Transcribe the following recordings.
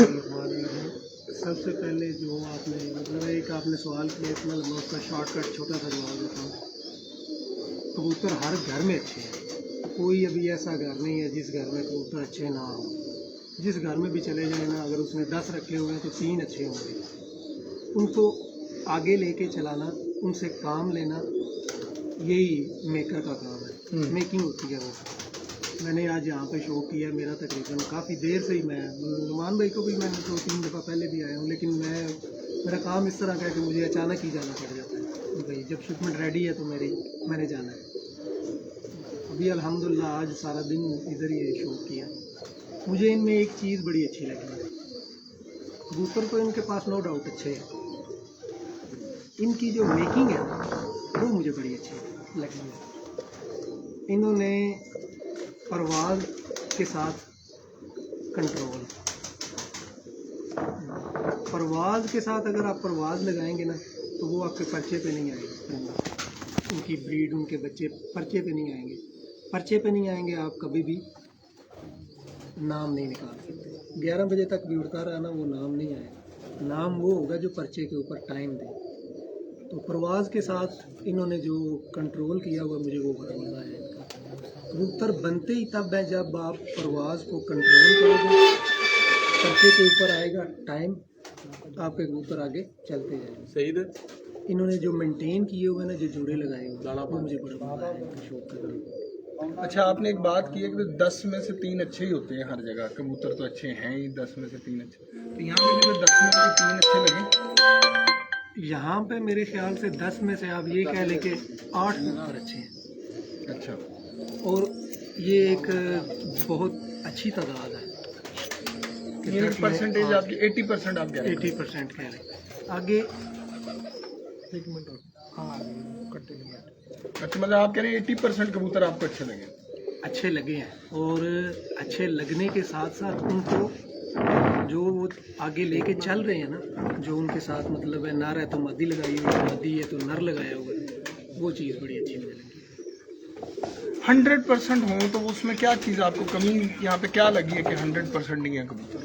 सबसे पहले जो आपने मतलब एक आपने सवाल किया इतना लंबा, उसका शॉर्टकट छोटा सा जवाब देता हूँ। कबूतर हर घर में अच्छे हैं, कोई अभी ऐसा घर नहीं है जिस घर में कबूतर अच्छे ना हो। जिस घर में भी चले जाए ना, अगर उसने 10 रखे हुए हैं तो 3 अच्छे होंगे। उनको आगे लेके चलाना, उनसे काम लेना, यही मेकर का काम है। मेकिंग होती है वो। मैंने आज यहाँ पे शो किया, मेरा तकरीबन काफ़ी देर से ही, मैं नुमान भाई को भी मैंने 2-3 दफ़ा पहले भी आया हूँ, लेकिन मेरा काम इस तरह का है कि मुझे अचानक ही जाना पड़ जाता है। भाई जब शिपमेंट रेडी है तो मैंने जाना है। अभी अल्हम्दुलिल्लाह आज सारा दिन इधर ही शो किया। मुझे इनमें एक चीज़ बड़ी अच्छी लगी है, कबूतर तो इनके पास नो डाउट अच्छे हैं, इनकी जो मेकिंग है वो मुझे बड़ी अच्छी लगी है। इन्होंने परवाज़ के साथ कंट्रोल, परवाज़ के साथ अगर आप परवाज़ लगाएंगे ना तो वो आपके पर्चे पे नहीं आएंगे। उनकी ब्रीड, उनके बच्चे पर्चे पे नहीं आएंगे। पर्चे पे नहीं आएंगे, आप कभी भी नाम नहीं निकाल सकते। 11 बजे तक भी उड़ता रहा ना, वो नाम नहीं आएगा। नाम वो होगा जो पर्चे के ऊपर टाइम दे। तो परवाज़ के साथ इन्होंने जो कंट्रोल किया हुआ, मुझे वो बड़ा मज़ा आया इनका। कबूतर बनते ही तब है जब आप परवाज़ को कंट्रोल करोगे, पर्चे के ऊपर आएगा टाइम, आपके कबूतर आगे चलते जाएंगे। सही है। इन्होंने जो मेंटेन किए हुए ना, जो जोड़े लगाए हुए, वो मुझे बड़ा मज़ा आया इनका शौक करने। अच्छा, आपने एक बात की है कि 10 में से 3 अच्छे ही होते हैं हर जगह। कबूतर तो अच्छे हैं ही, 10 में से 3 अच्छे, तो यहाँ पे भी 10 में से 3 अच्छे लगे। यहाँ पे मेरे ख्याल से 10 में से आप ये कह लें कि 8 कबूतर अच्छे हैं। अच्छा, और ये एक बहुत अच्छी तादाद है। ये परसेंटेज आपकी 80% आप कह रहे हैं। 80% कह रहे हैं। आगे एक मिनट, हाँ कंटिन्यू। अच्छा, मतलब आप कह रहे हैं 80% कबूतर आपको अच्छे लगे। अच्छे लगे हैं, और अच्छे लगने के साथ साथ उनको जो वो आगे लेके चल रहे हैं ना, जो उनके साथ मतलब है, नर है तो मादी लगाई हुई है, मादी है तो नर लगाया हुआ है, वो चीज़ बड़ी अच्छी मुझे लगी। 100% हो तो उसमें क्या चीज़ आपको कमी यहाँ पे क्या लगी है कि 100% नहीं है कबूतर?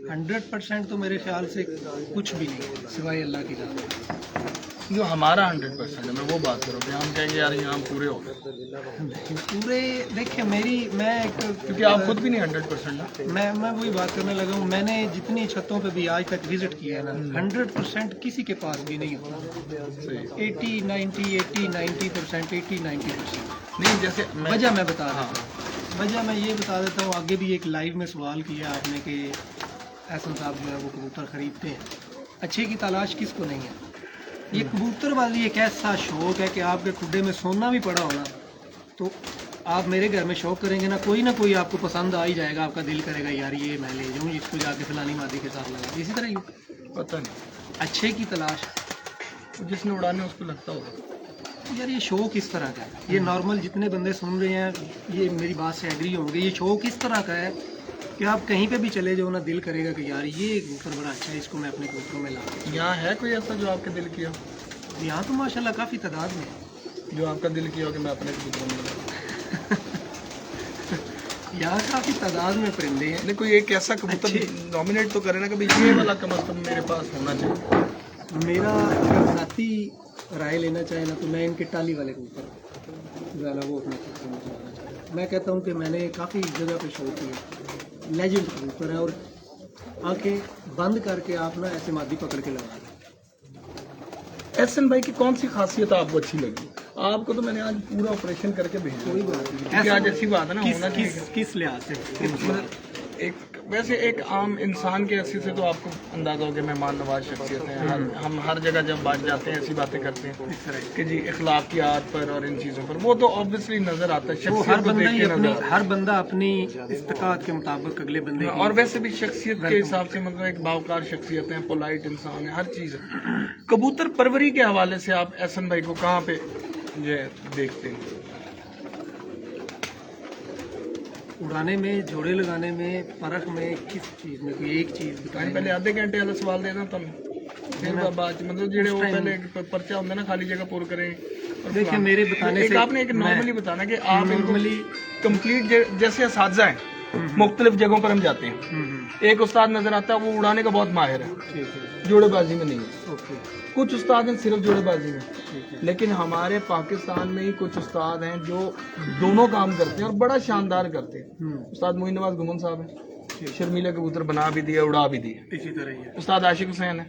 100% तो मेरे ख्याल से कुछ भी नहीं सिवाय अल्लाह की जान। जो हमारा 100% है, मैं वो बात करूँ कि हम कहेंगे यार यहाँ पूरे हो गए पूरे। देखिए मैं क्योंकि आप खुद भी नहीं 100% है। मैं वही बात करने लगा हूँ। मैंने जितनी छतों पे भी आज तक विजिट किया है ना, 100% किसी के पास भी नहीं होता। 80-90%, 80-90%। नहीं, जैसे वजह मैं बता रहा हूँ, वजह मैं ये बता देता हूँ। आगे भी एक लाइव में सवाल किया आपने कि एहसन साहब जो है वो कबूतर ख़रीदते हैं, अच्छे की तलाश किसको नहीं है। ये कबूतर वाली एक ऐसा शौक़ है कि आपके खुड्डे में सोना भी पड़ा होना तो आप मेरे घर में शौक़ करेंगे ना कोई आपको पसंद आ ही जाएगा। आपका दिल करेगा यार ये मैं ले जाऊँ, इसको जाके फलानी मादी के साथ लगा। इसी तरह ही पता नहीं अच्छे की तलाश जिसने उड़ाने उसको लगता होगा यार ये शौक़ इस तरह का है। ये नॉर्मल जितने बंदे सुन रहे हैं ये मेरी बात से एग्री होंगे। ये शौक़ इस तरह का है कि आप कहीं पे भी चले जाओ ना, दिल करेगा कि यार ये कबूतर बड़ा अच्छा है, इसको मैं अपने कबूतरों में ला। यहाँ है कोई ऐसा जो आपके दिल किया? यहाँ तो माशाल्लाह काफ़ी तादाद में है जो आपका दिल किया हो कि मैं अपने कबूतरों में लगा। यहाँ काफ़ी तादाद में परिंदे हैं। नहीं, कोई एक ऐसा कबूतर नॉमिनेट तो करे ना कि भाई ये वाला कम अज़ कम मेरे पास होना चाहिए। मेरा ज़ाती राय लेना चाहे ना तो मैं इनके टाली वाले कबूतर जो है ना वो अपने कबूतर में चलाना चाहता हूँ। मैं कहता हूँ कि मैंने काफ़ी जगह पे शो किया, लेजेंड कबूतर है, और आंखें बंद करके आप ना ऐसे मादी पकड़ के लगा दें। एहसन भाई की कौन सी खासियत आपको अच्छी लगी? आपको तो मैंने आज पूरा ऑपरेशन करके भेजा। कोई बात नहीं, क्योंकि आज अच्छी बात है ना, होना चाहिए। किस लिहाज से एक वैसे एक आम इंसान के हैसियत से तो आपको अंदाजा हो कि मेहमान नवाज शख्सियत है। हम हर जगह जब बात जाते हैं ऐसी बातें करते हैं कि जी इखलाकियात पर और इन चीज़ों पर, वो तो ऑब्वियसली नज़र आता है। हर बंदा अपनी इस्तिकात के मुताबिक अगले बंदे और वैसे भी शख्सियत के हिसाब से मतलब एक बावकार शख्सियत है, पोलाइट इंसान है, हर चीज़ है। कबूतर परवरी के हवाले से आप एहसन भाई को कहाँ पे जो देखते हैं? उड़ाने में, जोड़े लगाने में, परख में, किस चीज़ में? कोई एक चीज़ बताएं। पहले आधे घंटे वाला सवाल देना तुम फिर बात मतलब जेड़े वो पहले पर्चा होंगे ना, खाली जगह पूर करें। देखिए मेरे बताने से आपने एक नॉर्मली बताना कि आप नॉर्मली कंप्लीट जैसे असातिज़ा हैं मुख्तलिफ जगहों पर हम जाते हैं। एक उस्ताद नजर आता है, वो उड़ाने का बहुत माहिर है, ठीक है, जोड़ेबाजी में नहीं है। ओके, कुछ उस्ताद हैं सिर्फ जोड़ेबाजी में, ठीक है, लेकिन हमारे पाकिस्तान में ही कुछ उस्ताद हैं जो दोनों काम करते हैं और बड़ा शानदार करते हैं। उस्ताद मोइन नवाज गुमन साहब हैं, शर्मीले कबूतर बना भी दिए, उड़ा भी दिए। इसी तरह ही है। उस्ताद आशिक हुसैन है,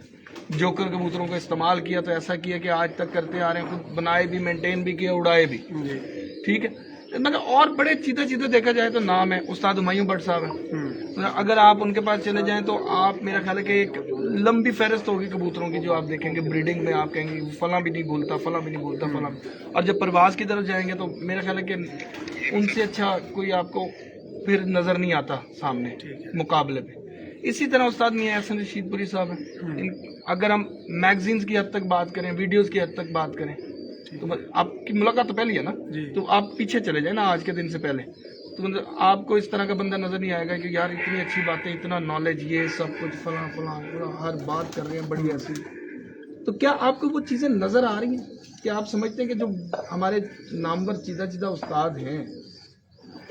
जोकर कबूतरों को इस्तेमाल किया तो ऐसा किया कि आज तक करते आ रहे हैं, खुद बनाए भी, मेंटेन भी किया, उड़ाए भी। जी, ठीक है, मतलब और बड़े चीज़े चीज़े देखा जाए तो नाम है उस्ताद हुमायूं भट्ट साहब हैं। अगर आप उनके पास चले जाएं तो आप, मेरा ख्याल है कि एक लंबी फहरिस्त होगी कबूतरों की जो आप देखेंगे ब्रीडिंग में। आप कहेंगे फला भी नहीं बोलता, फला भी नहीं बोलता, फला भी। और जब परवाज की तरफ जाएंगे तो मेरा ख्याल है कि उनसे अच्छा कोई आपको फिर नज़र नहीं आता सामने मुकाबले पे। इसी तरह उस्ताद मियां एहसन रशीदपुरी साहब हैं। अगर हम मैगजीन्स की हद तक बात करें, वीडियोज़ की हद तक बात करें, तो आपकी मुलाकात तो पहली है ना, तो आप पीछे चले जाए ना आज के दिन से पहले, तो मतलब आपको इस तरह का बंदा नजर नहीं आएगा कि यार इतनी अच्छी बातें, इतना नॉलेज, ये सब कुछ फला फला हर बात कर रहे हैं बड़ी ऐसी। तो क्या आपको वो चीज़ें नज़र आ रही हैं? क्या आप समझते हैं कि जो हमारे नामवर चीदा उस्ताद हैं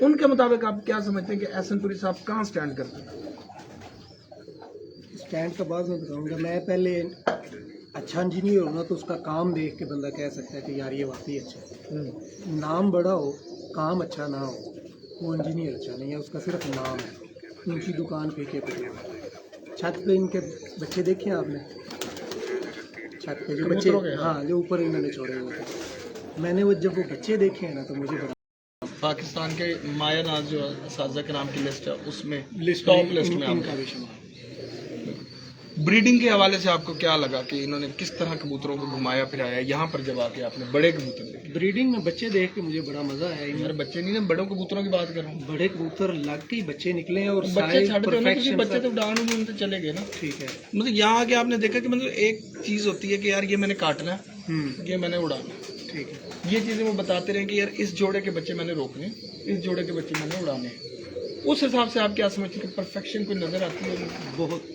उनके मुताबिक आप क्या समझते हैं कि एहसनपुरी साहब कहाँ स्टैंड करते हैं? स्टैंड का बाद में बताऊंगा। मैं पहले अच्छा इंजीनियर हो ना तो उसका काम देख के बंदा कह सकता है कि यार ये वाकई अच्छा है। नाम बड़ा हो, काम अच्छा ना हो, वो इंजीनियर अच्छा नहीं है, उसका सिर्फ नाम है। उनकी दुकान फीके पे, छत पे इनके बच्चे देखे हैं आपने? छत पे जो बच्चे, हाँ, जो ऊपर इन्होंने छोड़े हुए थे, मैंने वो जब वो बच्चे देखे हैं ना तो मुझे बड़ा पाकिस्तान के माया नाज जो असातिज़ा के नाम की लिस्ट है उसमें लिस्ट टॉप लिस्ट में इनका भी शुमार। ब्रीडिंग के हवाले से आपको क्या लगा कि इन्होंने किस तरह कबूतरों को घुमाया फिराया यहाँ पर जब आके आपने बड़े कबूतर देखे? ब्रीडिंग में बच्चे देख के मुझे बड़ा मजा आया। यार बच्चे नहीं ना, बड़ों कबूतरों की बात कर रहा हूँ। बड़े कबूतर लग के ही बच्चे निकले हैं और बच्चे छाड़ दो ना, क्योंकि बच्चे तो उड़ान में तो चले गए ना। ठीक है, मतलब यहाँ आके आपने देखा कि मतलब एक चीज़ होती है कि यार ये मैंने काटना है, ये मैंने उड़ाना है। ठीक है, ये चीज़ें वो बताते रहे कि यार इस जोड़े के बच्चे मैंने रोकने, इस जोड़े के बच्चे मैंने उड़ाने हैं। उस हिसाब से आप क्या समझते हैं कि परफेक्शन कोई नज़र आती है? बहुत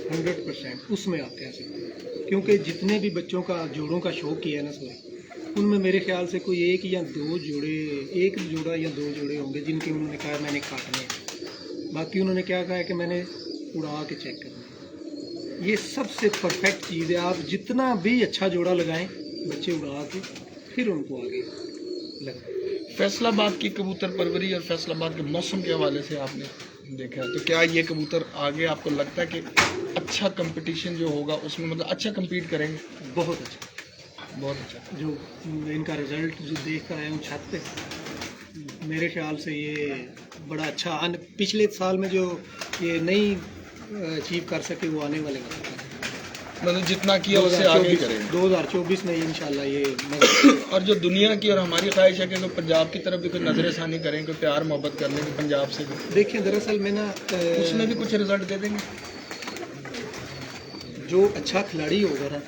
100% उसमें आप कह सकते हैं, क्योंकि जितने भी बच्चों का जोड़ों का शौक किया है ना सर, उनमें मेरे ख्याल से कोई एक या दो जोड़े, एक जोड़ा या दो जोड़े होंगे जिनके उन्होंने कहा मैंने काटने हैं। बाकी उन्होंने क्या कहा है कि मैंने उड़ा के चेक करना है। ये सबसे परफेक्ट चीज़ है। आप जितना भी अच्छा जोड़ा लगाएं, बच्चे उड़ा के फिर उनको आगे लगाएं। फैसलाबाद की कबूतर परवरी और फैसलाबाद के मौसम के हवाले से आपने देखा है, तो क्या ये कबूतर आगे आपको लगता है कि अच्छा कंपटीशन जो होगा उसमें मतलब अच्छा compete करेंगे? बहुत अच्छा, बहुत अच्छा। जो इनका रिजल्ट जो देख कर आए हूँ छत पे, मेरे ख्याल से ये बड़ा अच्छा पिछले साल में जो ये नहीं अचीव कर सके वो आने वाले वक्त में मतलब जितना किया उससे आगे करेंगे 2024 में इंशाल्लाह ये और जो दुनिया की और हमारी ख्वाहिश है कि तो पंजाब की तरफ भी कोई नजरसानी करें, कोई प्यार मोहब्बत कर लेंगे पंजाब से भी। देखिए दरअसल मैं ना उसमें भी कुछ रिजल्ट दे देंगे। जो अच्छा खिलाड़ी होगा ना,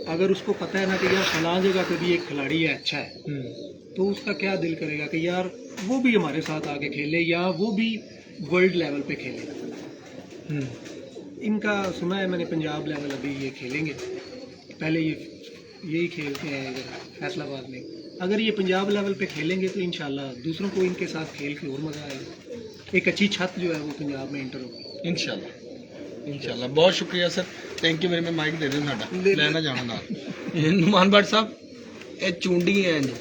अगर उसको पता है ना कि यार फलां जगह पे भी एक खिलाड़ी है अच्छा है, तो उसका क्या दिल करेगा कि यार वो भी हमारे साथ आगे खेले या वो भी वर्ल्ड लेवल पे खेले। इनका सुना है मैंने पंजाब लेवल अभी ये खेलेंगे, पहले ये यही खेलते हैं इधर फैसलाबाद में। अगर ये पंजाब लेवल पे खेलेंगे तो इंशाल्लाह दूसरों को इनके साथ खेल के और मज़ा आएगा। एक अच्छी छत जो है वो पंजाब में इंटर होगी इंशाल्लाह। बहुत शुक्रिया सर, थैंक यू। मेरे में माइक दे दें साडा लेना जाना ना नुमान भट्ट साहब, ये चूंडी है जी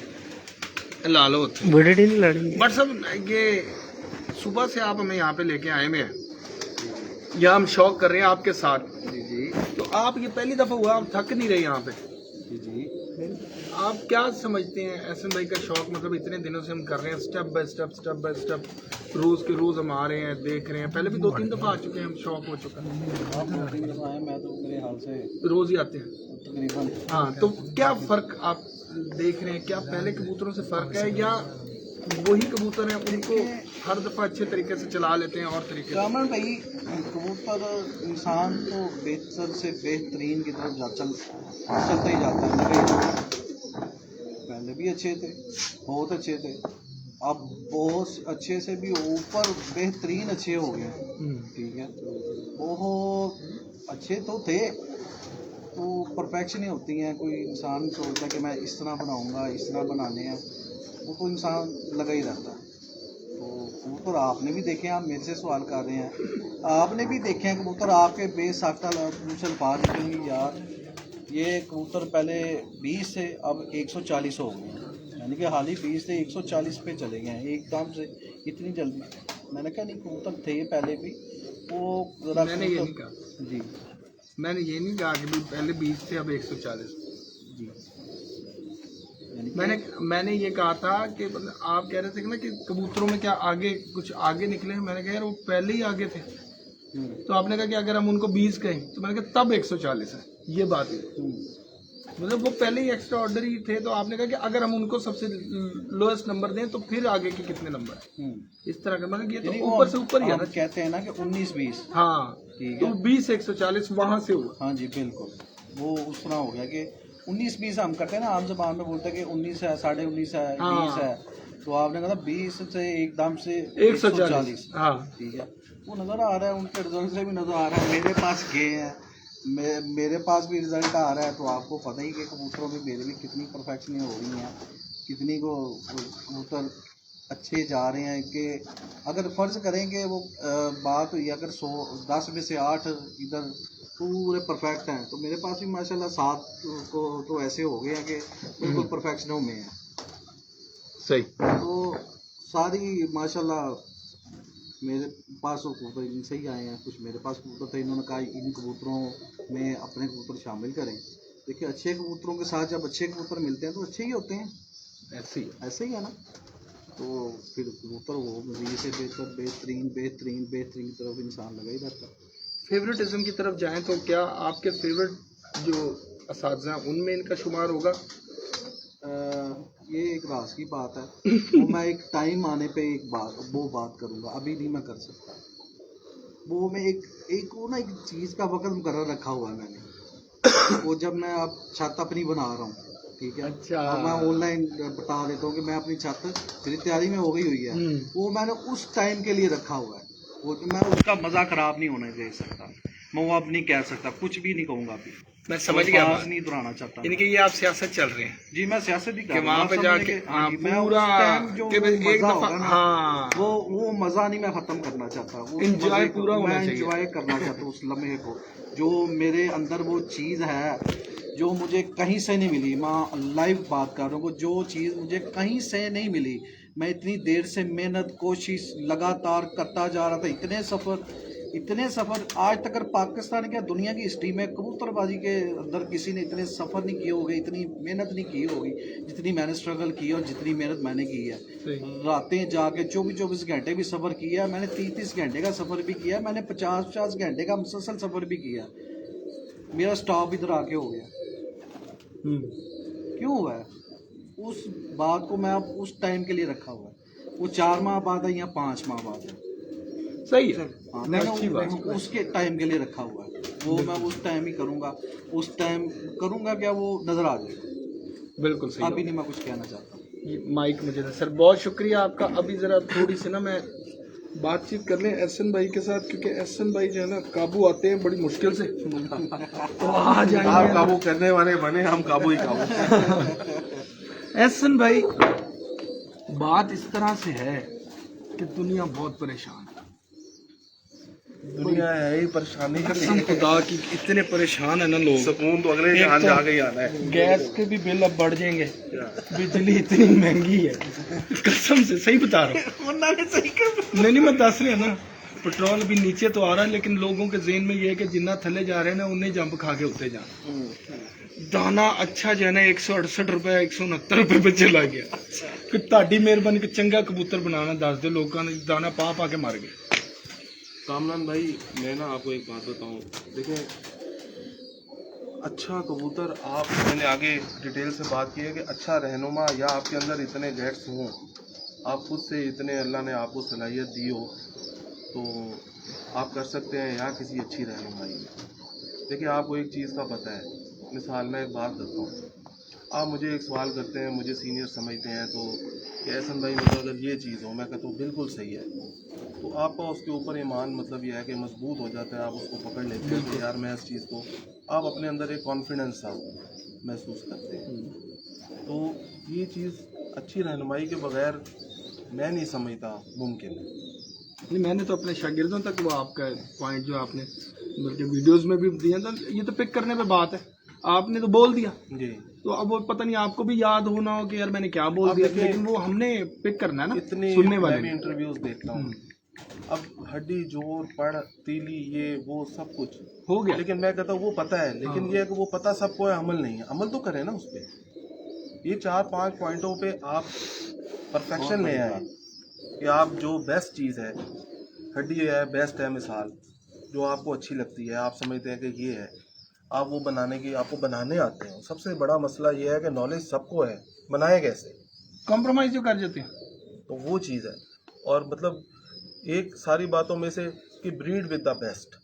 ला लो भट्ट साहब, ये सुबह से आप हमें यहाँ पे लेके आए हुए हैं, यहाँ हम शौक कर रहे हैं आपके साथ। जी जी तो आप ये पहली दफ़ा हुआ, आप थक नहीं रहे यहाँ पे? जी जी। आप क्या समझते हैं एहसन भाई का शौक, मतलब इतने दिनों से हम कर रहे हैं स्टेप बाय स्टेप, रोज़ के रोज़ हम आ रहे हैं, देख रहे हैं, पहले भी 2-3 दफ़ा आ चुके हैं, हम शौक हो चुका है। मैं तो मेरे हाल से रोज़ ही आते हैं तकरीबन। हाँ, तो क्या फ़र्क आप देख रहे हैं? क्या पहले कबूतरों से फ़र्क है या वही कबूतर हैं उनको हर दफ़ा अच्छे तरीके से चला लेते हैं और तरीके से? कामन भाई, कबूतर इंसान तो बेहतर से बेहतरीन की तरफ चलता ही जाता है। मेरे पहले भी अच्छे थे, बहुत अच्छे थे, अब बहुत अच्छे से भी ऊपर बेहतरीन अच्छे हो गए। ठीक है, बहुत अच्छे तो थे, तो परफेक्शन ही होती हैं। कोई इंसान सोचता है कि मैं इस तरह बनाऊंगा, इस तरह बनाने हैं, वो तो इंसान लगा ही रहता है। तो कबूतर आपने भी देखे हैं, आप मेरे से सवाल कर रहे हैं, आपने भी देखे हैं कबूतर, आपके बेसाख्ता कुछ अल्फाज निकलेंगे यार। ये कबूतर पहले 20 से अब 140 हो गए हैं, यानी कि हाल ही 20 से 140 पे चले गए हैं एकदम से, इतनी जल्दी। मैंने कहा नहीं, कबूतर थे पहले भी, वो ज़रा मैंने ये नहीं कहा जी मैंने ये नहीं कहा कि भी पहले 20 थे अब 140। जी, यानी कि मैंने ये कहा था कि मतलब आप कह रहे थे कि ना कि कबूतरों में क्या आगे कुछ आगे निकले हैं, मैंने कहा यार वो पहले ही आगे थे। तो आपने कहा कि अगर हम उनको 20 कहें तो मैंने कहा तब 140 है, ये बात है। मतलब वो पहले ही एक्स्ट्रा ऑर्डनरी थे, तो आपने कहा कि अगर हम उनको सबसे लोएस्ट नंबर दें तो फिर आगे के कितने नंबर है, इस तरह का। मतलब ये तो यानी वो ऊपर से ऊपर ही है हम ना। कहते हैं ना कि 19-20। हाँ, ठीक तो है, 20 140 वहां से हुआ। हाँ जी बिल्कुल, वो उस तरह हो गया कि 19-20 हम करते हैं ना, आम जबान में बोलते हैं कि 19 है, 19.5 है, हाँ। 20 है, तो आपने कहा 20 से एकदम से 140। हाँ, ठीक है, वो नज़र आ रहा है, उनके रिजल्ट से भी नज़र आ रहा है, मेरे पास गए हैं, मेरे पास भी रिजल्ट आ रहा है, तो आपको पता ही कि कबूतरों में मेरे में कितनी परफेक्शनें हो रही हैं, कितनी को कबूतर अच्छे जा रहे हैं। कि अगर फ़र्ज़ करेंगे वो बात हुई अगर 10 में से 8 इधर पूरे परफेक्ट हैं, तो मेरे पास भी माशाल्लाह 7 को तो ऐसे हो गए हैं कि बिल्कुल परफेक्शनों में हैं। सही। तो सारी माशाल्लाह मेरे पास वो कबूतर इनसे ही आए हैं, कुछ मेरे पास कबूतर थे, इन्होंने कहा इन कबूतरों में अपने कबूतर शामिल करें। देखिए अच्छे कबूतरों के साथ जब अच्छे कबूतर मिलते हैं तो अच्छे ही होते हैं, ऐसे ही है ना। तो फिर कबूतर वो मज़ीद से बेहतर बेहतरीन की तरफ इंसान लगा ही रहता है। फेवरेटिज्म की तरफ जाएं तो क्या आपके फेवरेट जो असातिज़ा हैं उनमें इनका शुमार होगा? ये एक राज की बात है, वो मैं एक टाइम आने पे वो बात करूँगा, अभी नहीं मैं कर सकता। वो मैं एक वो ना एक चीज़ का वक़्त मुकर्रर रखा हुआ है मैंने, वो जब मैं अब छत अपनी बना रहा हूँ, ठीक है, अच्छा। और मैं ऑनलाइन बता देता हूँ कि मैं अपनी छत मेरी तैयारी में हो गई हुई है, वो मैंने उस टाइम के लिए रखा हुआ है। वो मैं उसका मज़ा ख़राब नहीं होने दे सकता, मैं वो अब नहीं कह सकता, कुछ भी नहीं कहूँगा अभी। मैं समझ गया, नहीं दोहराना चाहता, यानी कि ये आप सियासत चल रहे हैं जी मैं सियासत ही कर कि रहा हूँ, वहाँ पे आप जाके समझ हाँ जी, मैं उस पूरा टाइम जो कि भाई एक मज़ा दफा होगा ना, हाँ वो मज़ा नहीं मैं ख़त्म करना चाहता, उस Enjoy मज़े को पूरा होना मैं चाहिए। इंजॉय करना चाहता हूँ, उस लम्हे को, जो मेरे अंदर वो चीज़ है जो मुझे कहीं से नहीं मिली। मैं लाइव बात कर रहा हूँ, जो चीज़ मुझे कहीं से नहीं मिली, मैं इतनी देर से मेहनत कोशिश लगातार करता जा रहा था, इतने सफ़र आज तक पाकिस्तान क्या दुनिया की हिस्ट्री में कबूतरबाजी के अंदर किसी ने इतने सफ़र नहीं किए होंगे, इतनी मेहनत नहीं की होगी जितनी मैंने स्ट्रगल की और जितनी मेहनत मैंने की है। रातें जाके 24-24 घंटे भी सफ़र किया मैंने, 30-30 घंटे का सफ़र भी किया मैंने, 50-50 घंटे का मुसलसल सफ़र भी किया। मेरा स्टॉप इधर आके हो गया, क्यों हुआ है? उस बात को मैं अब उस टाइम के लिए रखा हुआ है, वो 4 माह बाद है या 5 माह बाद है, सही है। हाँ, मैंने उसके टाइम के लिए रखा हुआ है, वो मैं उस टाइम ही करूँगा, उस टाइम करूँगा क्या वो नज़र आ जाएगा। बिल्कुल सही। अभी नहीं मैं कुछ कहना चाहता। ये माइक मुझे दे सर, बहुत शुक्रिया आपका। अभी ज़रा थोड़ी सी ना मैं बातचीत कर लें एहसन भाई के साथ, क्योंकि एहसन भाई जो है ना काबू आते हैं बड़ी मुश्किल से, तो आ जाएंगे। आप काबू करने वाले बने, हम काबू ही काबू। एहसन भाई, बात इस तरह से है कि दुनिया बहुत परेशान है, दुनिया है ही परेशानी के कसम लिए। खुदा की इतने परेशान है ना लोग। सुकून तो अगले जहान जाके ही आना है। गैस के भी बिल अब बढ़ जाएंगे, बिजली इतनी महंगी है, कसम से सही बता रहा हूँ। नहीं मैं दस रहा ना, पेट्रोल भी नीचे तो आ रहा है, लेकिन लोगों के ज़हन में ये है कि जितना थले जा रहे हैं ना उन्हें जंप खा के उतरे जाना। दाना अच्छा जो है ना 168 रुपए 169 रुपए पे चला गया। कि ताड़ी मेहरबानी कि चंगा कबूतर बनाना दस दो, लोगों ने दाना पा के मर गए। कामरान भाई, मैं ना आपको एक बात बताऊं, देखिए अच्छा कबूतर, आप मैंने आगे डिटेल से बात की है कि अच्छा रहनुमा या आपके अंदर इतने गैट्स हों, आप खुद से इतने अल्लाह ने आपको सलाहियत दी हो, तो आप कर सकते हैं यहाँ किसी अच्छी रहनुमाई में। देखिए आपको एक चीज़ का पता है, मिसाल मैं एक बात करता हूँ, आप मुझे एक सवाल करते हैं, मुझे सीनियर समझते हैं, तो कि एहसन भाई मतलब अगर ये चीज़ हो, मैं कहता हूँ बिल्कुल सही है, तो आपका उसके ऊपर ईमान मतलब ये है कि मजबूत हो जाता है, आप उसको पकड़ लेते हैं कि यार मैं इस चीज़ को, आप अपने अंदर एक कॉन्फिडेंस सा महसूस करते हैं। तो ये चीज़ अच्छी रहनुमाई के बगैर मैं नहीं समझता मुमकिन है। नहीं, मैंने तो अपने शागिर्दों तक वो आपका पॉइंट जो आपने बल्कि वीडियोस में भी दिया था, ये तो पिक करने पे बात है, आपने तो बोल दिया, जी तो अब वो पता नहीं आपको भी याद होना हो कि यार मैंने क्या बोल अब दिया, देखिए, लेकिन वो हमने पिक करना है ना, इतनी सुनने मैं वाले भी ने। इंटरव्यूज देखता हूँ। अब हड्डी जोड़ पड़ तीली ये वो सब कुछ हो गया। लेकिन मैं कहता हूँ वो पता है, लेकिन हाँ। ये है कि वो पता सबको है, अमल नहीं है। अमल तो करें ना उस पर। ये 4-5 पॉइंटों पे आप परफेक्शन ले आए कि आप जो बेस्ट चीज़ है, हड्डी है बेस्ट है मिसाल, जो आपको अच्छी लगती है, आप समझते हैं कि ये है, आप वो बनाने की आपको बनाने आते हैं। सबसे बड़ा मसला ये है कि नॉलेज सबको है, बनाए कैसे, कॉम्प्रोमाइज जो कर जाते हैं। तो वो चीज़ है। और मतलब एक सारी बातों में से कि ब्रीड विद द बेस्ट,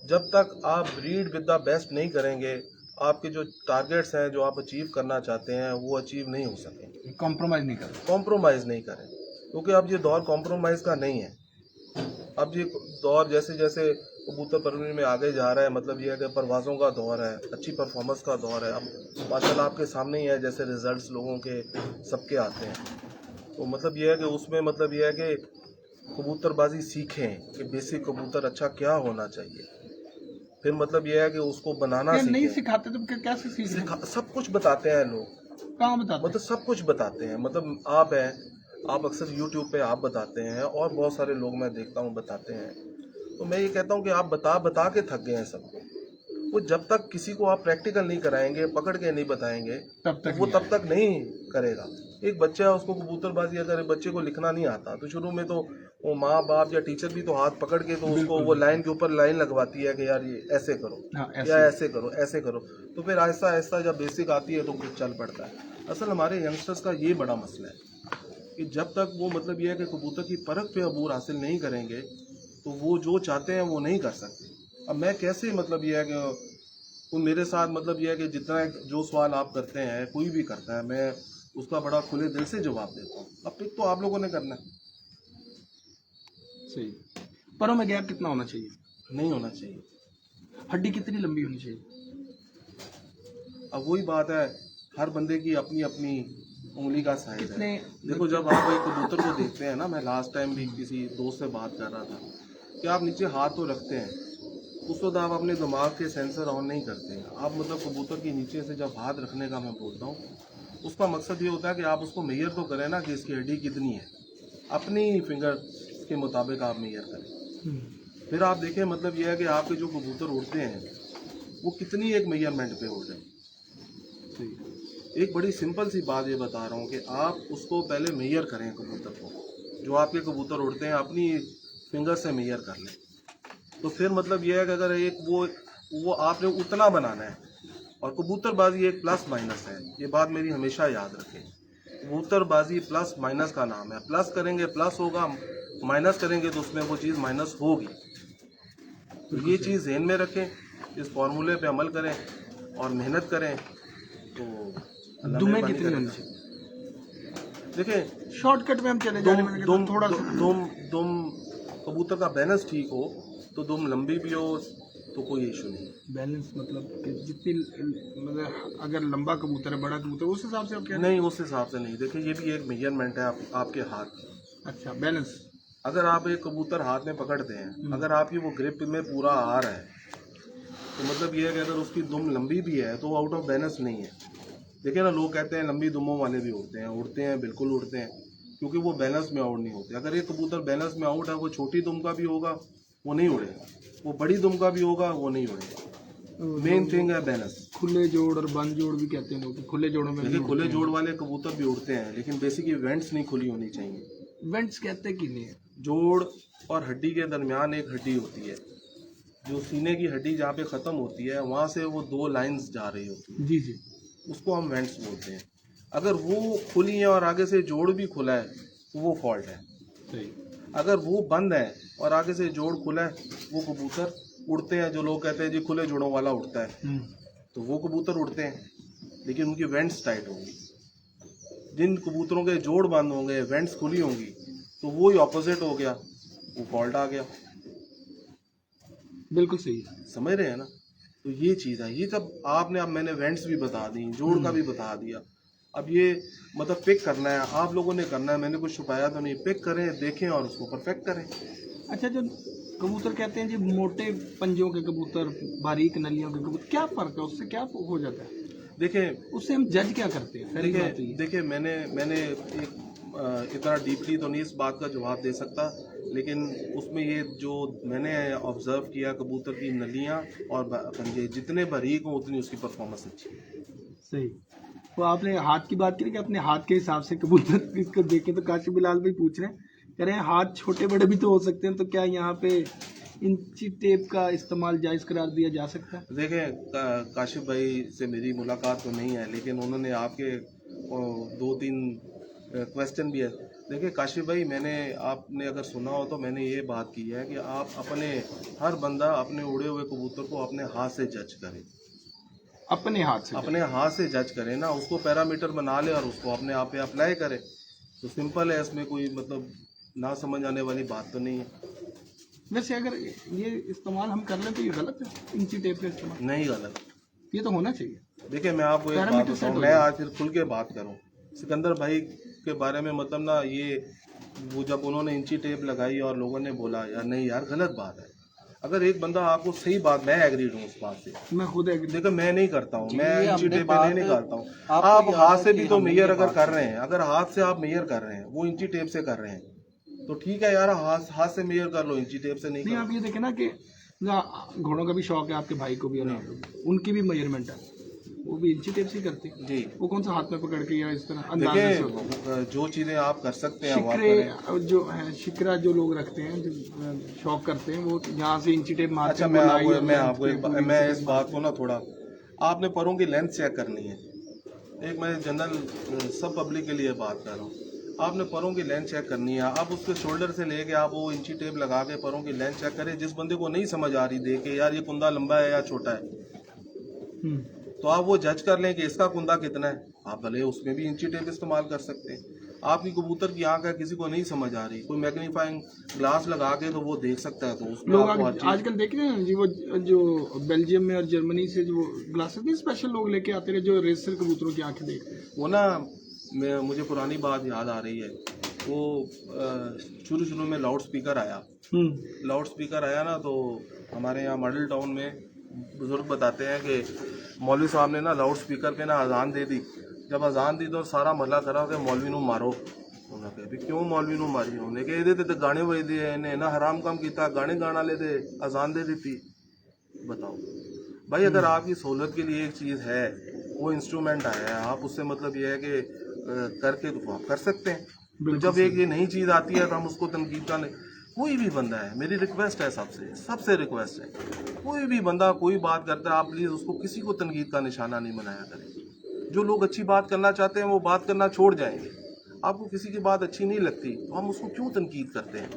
जब तक आप ब्रीड विद द बेस्ट नहीं करेंगे, आपके जो टारगेट्स हैं जो आप अचीव करना चाहते हैं वो अचीव नहीं हो सकेंगे। कॉम्प्रोमाइज नहीं कर। कॉम्प्रोमाइज़ नहीं करें, क्योंकि अब ये दौर कॉम्प्रोमाइज़ का नहीं है। अब ये दौर जैसे जैसे कबूतर परवरिश में आगे जा रहा है, मतलब ये है कि परवाज़ों का दौर है, अच्छी परफॉर्मेंस का दौर है। अब माशाल्लाह आपके सामने ही है जैसे रिजल्ट्स लोगों के सबके आते हैं, तो मतलब ये है कि उसमें मतलब ये है कि कबूतरबाजी सीखें कि बेसिक कबूतर अच्छा क्या होना चाहिए, फिर मतलब ये है कि उसको बनाना नहीं सीखें। सिखाते तो कैसे सीख? सब कुछ बताते हैं लोग, कहाँ बताते मतलब सब कुछ बताते हैं। मतलब आप हैं, आप अक्सर यूट्यूब पे आप बताते हैं और बहुत सारे लोग मैं देखता हूँ बताते हैं, तो मैं ये कहता हूँ कि आप बता के थक गए हैं सबको। वो जब तक किसी को आप प्रैक्टिकल नहीं कराएंगे, पकड़ के नहीं बताएंगे, तब तक वो नहीं तब तक नहीं करेगा। एक बच्चा है, उसको कबूतरबाजी, अगर बच्चे को लिखना नहीं आता तो शुरू में तो वो माँ बाप या टीचर भी तो हाथ पकड़ के तो उसको वो लाइन के ऊपर लाइन लगवाती है कि यार ये ऐसे करो, हाँ, या ऐसे करो, ऐसे करो, तो फिर आहिस्ता आहिस्ता जब बेसिक आती है तो कुछ चल पड़ता है। असल हमारे यंगस्टर्स का ये बड़ा मसला है कि जब तक वो मतलब ये है कि कबूतर की परख पे अबूर हासिल नहीं करेंगे तो वो जो चाहते हैं वो नहीं कर सकते। अब मैं कैसे मतलब ये है कि वो मेरे साथ मतलब ये है कि जितना जो सवाल आप करते हैं, कोई भी करता है, मैं उसका बड़ा खुले दिल से जवाब देता हूँ। अब पिक तो आप लोगों ने करना है। सही। परों में गैप कितना होना चाहिए? नहीं होना चाहिए। हड्डी कितनी लंबी होनी चाहिए? अब वही बात है, हर बंदे की अपनी अपनी उंगली का साइज है। कितने देखो जब आप एक कबूतर को देखते हैं ना, मैं लास्ट टाइम भी किसी दोस्त से बात कर रहा था कि आप नीचे हाथ तो रखते हैं, उस वक्त आप अपने दिमाग के सेंसर ऑन नहीं करते हैं। आप मतलब कबूतर के नीचे से जब हाथ रखने का मैं बोलता हूँ, उसका मकसद ये होता है कि आप उसको मेजर तो करें ना कि इसकी हड्डी कितनी है, अपनी फिंगर के मुताबिक आप मेजर करें। फिर आप देखें मतलब ये है कि आपके जो कबूतर उड़ते हैं वो कितनी एक मेजरमेंट पे उड़ रहे हैं। एक बड़ी सिंपल सी बात ये बता रहा हूँ कि आप उसको पहले मेजर करें कबूतर को, जो आपके कबूतर उड़ते हैं अपनी फिंगर से मेजर कर लें। तो फिर मतलब ये है कि अगर एक वो आपने उतना बनाना है, और कबूतरबाजी एक प्लस माइनस है, ये बात मेरी हमेशा याद रखें। कबूतरबाजी प्लस माइनस का नाम है, प्लस करेंगे प्लस होगा, माइनस करेंगे तो उसमें वो चीज़ माइनस होगी। तो ये चीज़ ध्यान में रखें, इस फॉर्मूले पे अमल करें और मेहनत करें तो अल्लाह दुमें मेहरबानी कितनी होनी करेगा। चाहिए? देखिए शॉर्टकट में हम चले जा रहे हैं, दुम थोड़ा दुम कबूतर का बैलेंस ठीक हो तो दुम लंबी भी हो तो कोई इशू नहीं। बैलेंस मतलब कि जितनी मतलब अगर लंबा कबूतर है, बड़ा कबूतर, उस हिसाब से आप क्या? नहीं, उस हिसाब से नहीं। देखिए ये भी एक मेजरमेंट है आपके हाथ की। अच्छा, बैलेंस। अगर आप एक कबूतर हाथ में पकड़ते हैं, अगर आपकी वो ग्रिप में पूरा आ रहा है तो मतलब ये है कि अगर उसकी दुम लंबी भी है तो वो आउट ऑफ बैलेंस नहीं है। देखिए ना, लोग कहते हैं लंबी दुमों वाले भी उड़ते हैं, बिल्कुल उड़ते हैं, क्योंकि वो बैलेंस में आउट नहीं होते। अगर ये कबूतर बैलेंस में आउट है, वो छोटी दुम का भी होगा वो नहीं उड़ेगा, वो बड़ी दुम का भी होगा वो नहीं उड़ेगा। मेन थिंग है बैलेंस। खुले जोड़ और बंद जोड़ भी कहते हैं लोग, खुले जोड़ों में देखिए खुले जोड़ वाले कबूतर भी उड़ते हैं, लेकिन बेसिक इवेंट्स नहीं खुली होनी चाहिए। वेंट्स कहते कि नहीं है? जोड़ और हड्डी के दरमियान एक हड्डी होती है, जो सीने की हड्डी जहाँ पे ख़त्म होती है वहाँ से वो 2 लाइंस जा रही होती है, जी जी। उसको हम वेंट्स बोलते हैं। अगर वो खुली है और आगे से जोड़ भी खुला है तो वो फॉल्ट है। सही। अगर वो बंद है और आगे से जोड़ खुला है, वो कबूतर उड़ते हैं। जो लोग कहते हैं जी खुले जोड़ों वाला उड़ता है, तो वो कबूतर उड़ते हैं, लेकिन उनकी वेंट्स टाइट होंगी। जिन कबूतरों के जोड़ बंद होंगे, वेंट्स खुली होंगी, तो वो ही ऑपोजिट हो गया, वो फॉल्ट आ गया। बिल्कुल सही है। समझ रहे हैं ना? तो ये चीज़ है। ये जब आपने, अब मैंने वेंट्स भी बता दी, जोड़ का भी बता दिया, अब ये मतलब पिक करना है, आप लोगों ने करना है, मैंने कुछ छुपाया तो नहीं। पिक करें, देखें और उसको परफेक्ट करें। अच्छा, जो कबूतर कहते हैं जी मोटे पंजों के कबूतर, बारीक नलियों के कबूतर, क्या फ़र्क है, उससे क्या हो जाता है? देखें उससे हम जज क्या करते हैं? पहली बात तो ये। देखिए मैंने एक इतना डीपली तो नहीं इस बात का जवाब दे सकता, लेकिन उसमें ये जो मैंने ऑब्जर्व किया, कबूतर की नलियाँ और पंजे जितने बारीक हों उतनी उसकी परफॉर्मेंस अच्छी है। सही। तो आपने हाथ की बात करी कि अपने हाथ के हिसाब से कबूतर इसको देखें, तो काशिफ बिलाल भाई पूछ रहे हैं, कह रहे हैं हाथ छोटे बड़े भी तो हो सकते हैं, तो क्या यहाँ पे इंची टेप का इस्तेमाल जायज़ करार दिया जा सकता है? देखें काशिफ भाई से मेरी मुलाकात तो नहीं है, लेकिन उन्होंने आपके 2-3 क्वेश्चन भी है। देखिए काशिफ भाई, आपने अगर सुना हो तो मैंने ये बात की है कि आप हर बंदा अपने उड़े हुए कबूतर को अपने हाथ से जज करे, अपने हाथ से। अपने हाथ से जज करे ना, उसको पैरामीटर बना ले और उसको अपने आप पे अप्लाई करे। तो सिंपल है, इसमें कोई मतलब ना समझ आने वाली बात तो नहीं है। वैसे अगर ये इस्तेमाल हम कर लें तो ये गलत है, इंची टेप का इस्तेमाल? नहीं गलत, ये तो होना चाहिए। देखिए मैं आपको एक बात पैरामीटर बताऊँ, सेट हो मैं जाए। आज फिर खुल के बात करूँ सिकंदर भाई के बारे में, मतलब ना ये वो जब उन्होंने इंची टेप लगाई और लोगों ने बोला यार नहीं यार गलत बात है। अगर एक बंदा आपको सही बात, मैं एग्रीड हूँ उस बात से, मैं खुद एग्री। देखो मैं नहीं करता हूँ, मैं ये इंची हमने टेप नहीं निकालता हूँ। आप हाथ से भी तो मेजर अगर कर रहे हैं, अगर हाथ से आप मेजर कर रहे हैं, वो इंची टेप से कर रहे हैं, तो ठीक है यार, हाथ से मेजर कर लो, इंची टेप से नहीं नहीं, करो। आप ये देखें ना कि घोड़ों का भी शौक है, आपके भाई को भी और आपको भी। उनकी भी मेजरमेंट है, वो भी इंची टेप से ही करते हैं। जी वो कौन सा हाथ में पकड़ के या इस तरह अंदाजे से होता है? देखिए जो चीज़ें आप कर सकते हैं वो आप करें। शिकरे जो है, शिकरा जो लोग रखते हैं, जो शौक करते हैं, वो यहाँ से इंची टेप मारते अच्छा हैं। मैं इस बात को ना थोड़ा, आपने परों की लेंथ चेक करनी है। एक मैं जनरल सब पब्लिक के लिए बात कर रहा हूँ, आपने परों की लेंथ चेक करनी है। आप उसके शोल्डर से लेके आप वो इंची टेप लगा के परों की लेंथ चेक करें। जिस बंदे को नहीं समझ आ रही देखे यार ये कुंदा लंबा है या छोटा है, तो आप वो जज कर लें कि इसका कुंदा कितना है, आप भले उसमें भी इंची टेप इस्तेमाल कर सकते हैं। आपकी कबूतर की आंख है, किसी को नहीं समझ आ रही, कोई मैग्नीफाइंग ग्लास लगा के तो वो देख सकता है, तो उसमें लोग आपको हर चीज़- आजकल देख रहे हैं जी, वो जो बेल्जियम में और जर्मनी से जो ग्लासेस नहीं स्पेशल लोग लेके आते रहे, जो रेसर कबूतरों की आंखें देखते हैं। वो ना मुझे पुरानी बात याद आ रही है। वो शुरू में लाउड स्पीकर आया ना, तो हमारे यहाँ मॉडल टाउन में बुजुर्ग बताते हैं कि मौलवी साहब ने ना लाउड स्पीकर पे ना अजान दे दी। जब अजान दी तो सारा महला करा कि मौलवी नू मारो। उन्होंने कहा भी क्यों मौलवी नू मारी? उन्हें कहा ਇਹਦੇ ਤੇ गाने बजदे हैं, इन्हें ना हराम काम किया, गाने गाने वाले थे, अजान दे दी थी। बताओ भाई, अगर आपकी सहूलत के लिए एक चीज़ है, वो इंस्ट्रूमेंट आया है, आप उससे मतलब ये है कि करके तो आप कर सकते हैं। तो जब एक ये नई चीज़ आती है तो हम उसको तनकीद का नहीं। कोई भी बंदा है, मेरी रिक्वेस्ट है, सबसे रिक्वेस्ट है, कोई भी बंदा कोई बात करता है, आप प्लीज़ उसको किसी को तनकीद का निशाना नहीं बनाया करें। जो लोग अच्छी बात करना चाहते हैं वो बात करना छोड़ जाएंगे। आपको किसी की बात अच्छी नहीं लगती तो हम उसको क्यों तनकीद करते हैं?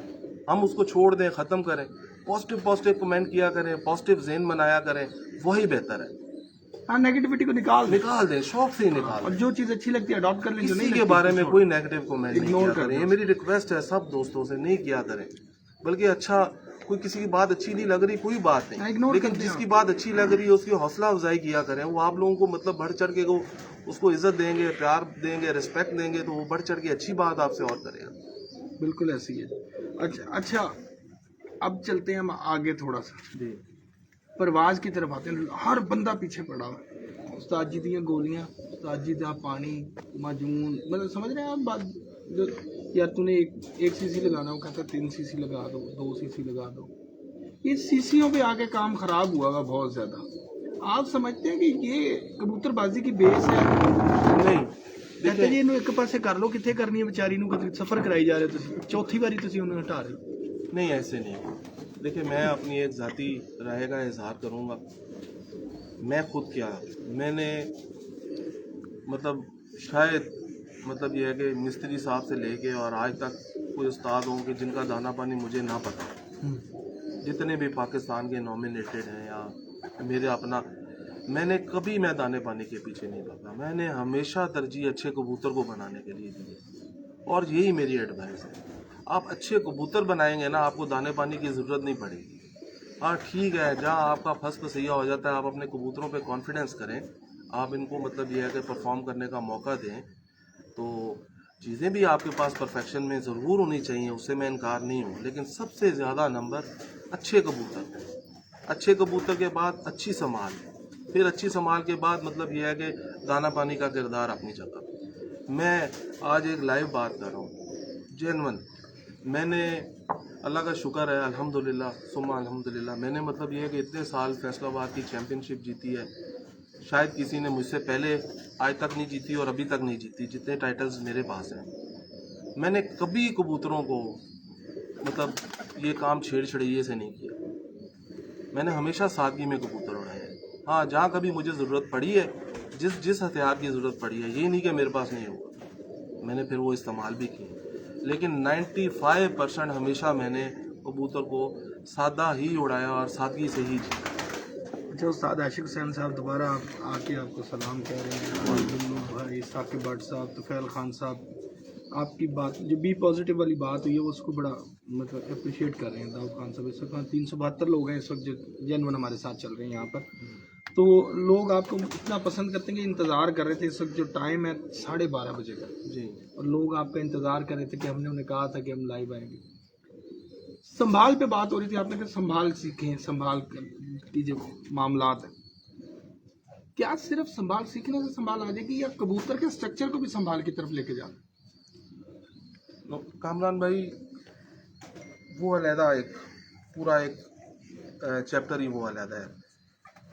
हम उसको छोड़ दें, ख़त्म करें, पॉजिटिव कमेंट किया करें, पॉजिटिव ज़हन बनाया करें, वही बेहतर है। हाँ, नेगेटिविटी को निकाल दें, शौक से ही निकाल और दें। जो चीज़ अच्छी लगती है अडॉप्ट कर लें, जो नहीं किसी के लगती बारे उसको में छोड़। कोई नेगेटिव कमेंट नहीं Ignore किया कर करें, दो। ये मेरी रिक्वेस्ट है सब दोस्तों से, नहीं किया करें। बल्कि अच्छा, कोई किसी की बात अच्छी नहीं लग रही, कोई बात हाँ, नहीं, ignore लेकिन करते हैं जिसकी आप। बात अच्छी लग रही है उसकी हौसला अफजाई किया करें। वो आप लोगों को मतलब बढ़ चढ़ के उसको इज्जत देंगे, प्यार देंगे, रिस्पेक्ट देंगे, तो वो बढ़ चढ़ के अच्छी बात आपसे और करेगा। बिल्कुल ऐसी है। अच्छा, अब चलते हैं हम आगे थोड़ा सा, जी परवाज की तरफ आते हैं। हर बंदा पीछे पड़ा हुआ है, उस्ताद जी दियाँ गोलियाँ, उस्ताद जी दा पानी, माजून, मतलब समझ रहे हैं आप बात? जो यार तूने एक सीसी लगाना, वो कहता 3 सीसी लगा दो, 2 सीसी लगा दो। इस सीसियों पे आके काम खराब हुआ हुआ बहुत ज़्यादा। आप समझते हैं कि ये कबूतरबाजी की बेस है? नहीं, कहते जी इन्हों एक पासे कर लो, कितने करनी है बेचारी नूं, सफ़र कराई जा रहे हो, चौथी बारी तुसीं उन्हें हटा रहे हो। नहीं, ऐसे नहीं। देखिए मैं अपनी एक ज़ाती राय का इजहार करूँगा। मैं खुद क्या, मैंने मतलब शायद मतलब ये है कि मिस्त्री साहब से लेके और आज तक कोई उस्ताद हों कि जिनका दाना पानी मुझे ना पता, जितने भी पाकिस्तान के नॉमिनेटेड हैं या मेरे अपना, मैंने कभी मैं दाने पानी के पीछे नहीं भागा। मैंने हमेशा तरजीह अच्छे कबूतर को बनाने के लिए दी है और यही मेरी एडवाइस है। आप अच्छे कबूतर बनाएंगे ना, आपको दाने पानी की ज़रूरत नहीं पड़ेगी। हाँ ठीक है, जहाँ आपका फर्स्ट सैया हो जाता है, आप अपने कबूतरों पे कॉन्फिडेंस करें, आप इनको मतलब ये है कि परफॉर्म करने का मौका दें। तो चीज़ें भी आपके पास परफेक्शन में ज़रूर होनी चाहिए, उससे मैं इनकार नहीं हूँ, लेकिन सबसे ज़्यादा नंबर अच्छे कबूतर। अच्छे कबूतर के बाद अच्छी संभाल, फिर अच्छी संभाल के बाद मतलब ये है कि दाना पानी का किरदार अपनी जगह। मैं आज एक लाइव बात कर रहा हूँ, जेन्युइन। मैंने अल्लाह का शुक्र है, अल्हम्दुलिल्लाह सुम्मा अल्हम्दुलिल्लाह, मैंने मतलब ये है कि इतने साल फैसलाबाद की चैम्पियनशिप जीती है। शायद किसी ने मुझसे पहले आज तक नहीं जीती और अभी तक नहीं जीती, जितने टाइटल्स मेरे पास हैं। मैंने कभी कबूतरों को मतलब ये काम छेड़छड़िए से नहीं किया। मैंने हमेशा सादगी में कबूतर उड़ाए हैं। हाँ, जहाँ कभी मुझे ज़रूरत पड़ी है, जिस हथियार की ज़रूरत पड़ी है, ये नहीं कि मेरे पास नहीं होगा, मैंने फिर वो इस्तेमाल भी किए। लेकिन 95% हमेशा मैंने कबूतर को सादा ही उड़ाया और सादगी से ही जीता। अच्छा उस्ताद आशिक हुसैन साहब दोबारा आके आपको सलाम कह रहे हैं, और दुल्लू भाई, साकिब भट्ट साहब, तुफैल खान साहब, आपकी बात जो बी पॉजिटिव वाली बात हुई है वो उसको बड़ा मतलब अप्रिशिएट कर रहे हैं। दाऊद खान साहब, इस वक्त 372 लोग हैं इस वक्त जो जेन्युइन हमारे साथ चल रहे हैं यहाँ पर। तो लोग आपको इतना पसंद करते हैं कि इंतज़ार कर रहे थे, इस वक्त जो टाइम है 12:30 बजे का जी, और लोग आपका इंतज़ार कर रहे थे कि हमने उन्हें कहा था कि हम लाइव आएंगे। संभाल पे बात हो रही थी, आपने कहा संभाल सीखें, संभाल की जो मामलात है, क्या सिर्फ संभाल सीखने से संभाल आ जाएगी या कबूतर के स्ट्रक्चर को भी संभाल की तरफ लेके जाना? कामरान भाई, वो अलहदा एक पूरा एक चैप्टर ही वो अलहदा है।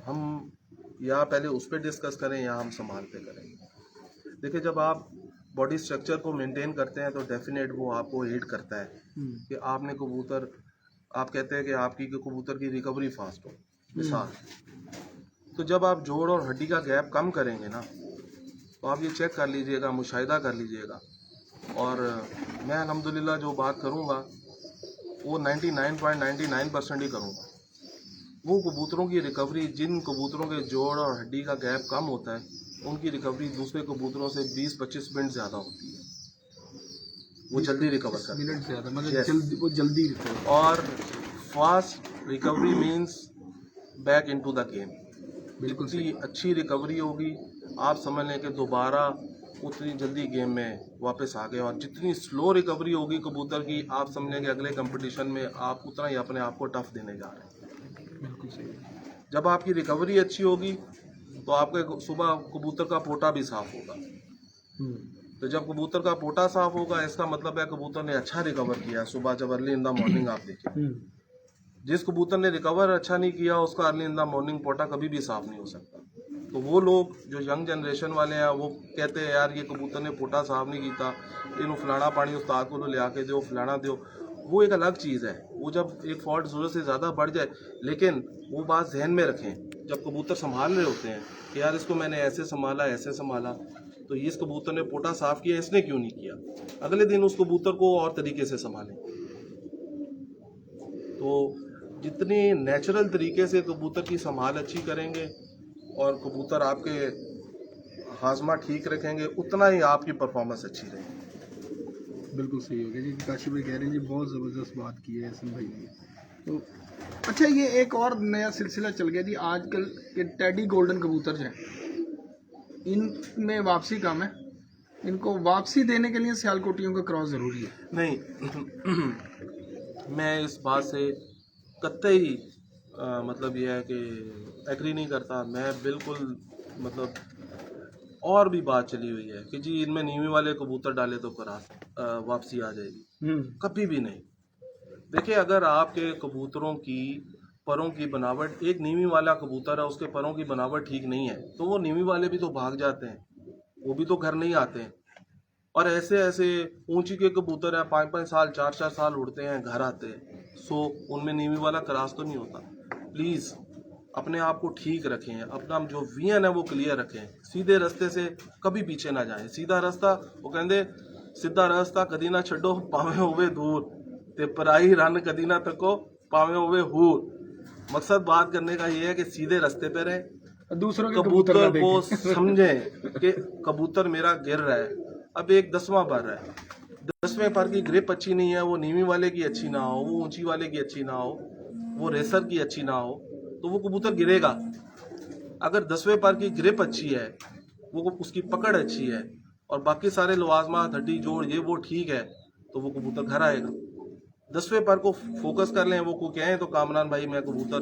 हम या पहले उस पर डिस्कस करें या हम संभाल पे करें। देखिए, जब आप बॉडी स्ट्रक्चर को मेंटेन करते हैं तो डेफिनेट वो आपको एड करता है कि आपने कबूतर, आप कहते हैं कि आपकी कबूतर की रिकवरी फास्ट हो मिसाल। तो जब आप जोड़ और हड्डी का गैप कम करेंगे ना, तो आप ये चेक कर लीजिएगा, मुशाहिदा कर लीजिएगा। और मैं अल्हम्दुलिल्लाह जो बात करूँगा वो 99.99% ही करूँगा। वो कबूतरों की रिकवरी, जिन कबूतरों के जोड़ और हड्डी का गैप कम होता है, उनकी रिकवरी दूसरे कबूतरों से 20-25 मिनट ज़्यादा होती है। वो जल्दी रिकवर करते हैं। मिनट ज़्यादा मतलब Yes. वो जल्दी रिकवर। और fast recovery means back into the game. बिल्कुल जितनी अच्छी रिकवरी होगी, आप समझ लें कि दोबारा उतनी जल्दी गेम में वापस आ गए। और जितनी स्लो रिकवरी होगी कबूतर की, आप समझ लें कि अगले कंपटीशन में आप उतना ही अपने आप को टफ देने जा रहे हैं। बिल्कुल सही। जब आपकी रिकवरी अच्छी होगी तो आपके सुबह कबूतर का पोटा भी साफ होगा। तो जब कबूतर का पोटा साफ होगा, इसका मतलब है कबूतर ने अच्छा रिकवर किया है। सुबह जब अर्ली इन द मॉर्निंग आप देखें, जिस कबूतर ने रिकवर अच्छा नहीं किया उसका अर्ली इन द मॉर्निंग पोटा कभी भी साफ नहीं हो सकता। तो वो लोग जो यंग जनरेशन वाले हैं वो कहते हैं यार ये कबूतर ने पोटा साफ नहीं किया, इन्हों फलाना पानी उस्ताद को ले आके दो, फलाना दो। वो एक अलग चीज़ है। वो जब एक फॉल्ट ज़रूरत से ज़्यादा बढ़ जाए, लेकिन वो बात जहन में रखें जब कबूतर संभाल रहे होते हैं कि यार इसको मैंने ऐसे संभाला, ऐसे संभाला, तो ये इस कबूतर ने पोटा साफ किया, इसने क्यों नहीं किया। अगले दिन उस कबूतर को और तरीके से संभालें। तो जितनी नेचुरल तरीके से कबूतर की संभाल अच्छी करेंगे और कबूतर आपके हाजमा ठीक रखेंगे, उतना ही आपकी परफॉर्मेंस अच्छी रहेगी। बिल्कुल सही हो गया जी। काशिफ भाई कह रहे हैं जी बहुत ज़बरदस्त बात की है हसन भाई ने। तो अच्छा, ये एक और नया सिलसिला चल गया जी आजकल के टेडी गोल्डन कबूतर जो हैं, इनमें वापसी कम है, इनको वापसी देने के लिए सियालकोटियों का क्रॉस ज़रूरी है। नहीं मैं इस बात से कतई मतलब यह है कि एग्री नहीं करता। मैं बिल्कुल मतलब और भी बात चली हुई है कि जी इनमें नीवी वाले कबूतर डाले तो क्रॉस वापसी आ जाएगी। कभी भी नहीं। देखिए, अगर आपके कबूतरों की परों की बनावट, एक नीवी वाला कबूतर है उसके परों की बनावट ठीक नहीं है, तो वो नीवी वाले भी तो भाग जाते हैं, वो भी तो घर नहीं आते हैं। और ऐसे ऐसे ऊंची के कबूतर हैं 5-5 साल 4-4 साल उड़ते हैं, घर आते हैं। सो उनमें नीवी वाला क्रॉस तो नहीं होता। प्लीज़ अपने आप को ठीक रखें, अपना जो विजन है वो क्लियर रखें, सीधे रास्ते से कभी पीछे ना जाएं। सीधा रास्ता, वो कहते सीधा रास्ता कदी ना छड्डो भावें होवे दूर, ते पराई रन कदी ना तको भावें होवे हूर। मकसद बात करने का ये है कि सीधे रास्ते पे रहें, दूसरों के कबूतर को समझें कि कबूतर मेरा गिर रहा है, अब एक 10वां पर है, 10वें पर की ग्रिप अच्छी नहीं है, वो नीवी वाले की अच्छी ना हो, वो ऊंची वाले की अच्छी ना हो, वो रेसर की अच्छी ना हो, तो वो कबूतर गिरेगा। अगर 10वें पर की ग्रिप अच्छी है, वो उसकी पकड़ अच्छी है और बाकी सारे लवाजमा हड्डी जोड़ ये वो ठीक है, तो वो कबूतर घर आएगा। 10वें पर को फोकस कर लें, वो को कहें तो कामरान भाई मैं कबूतर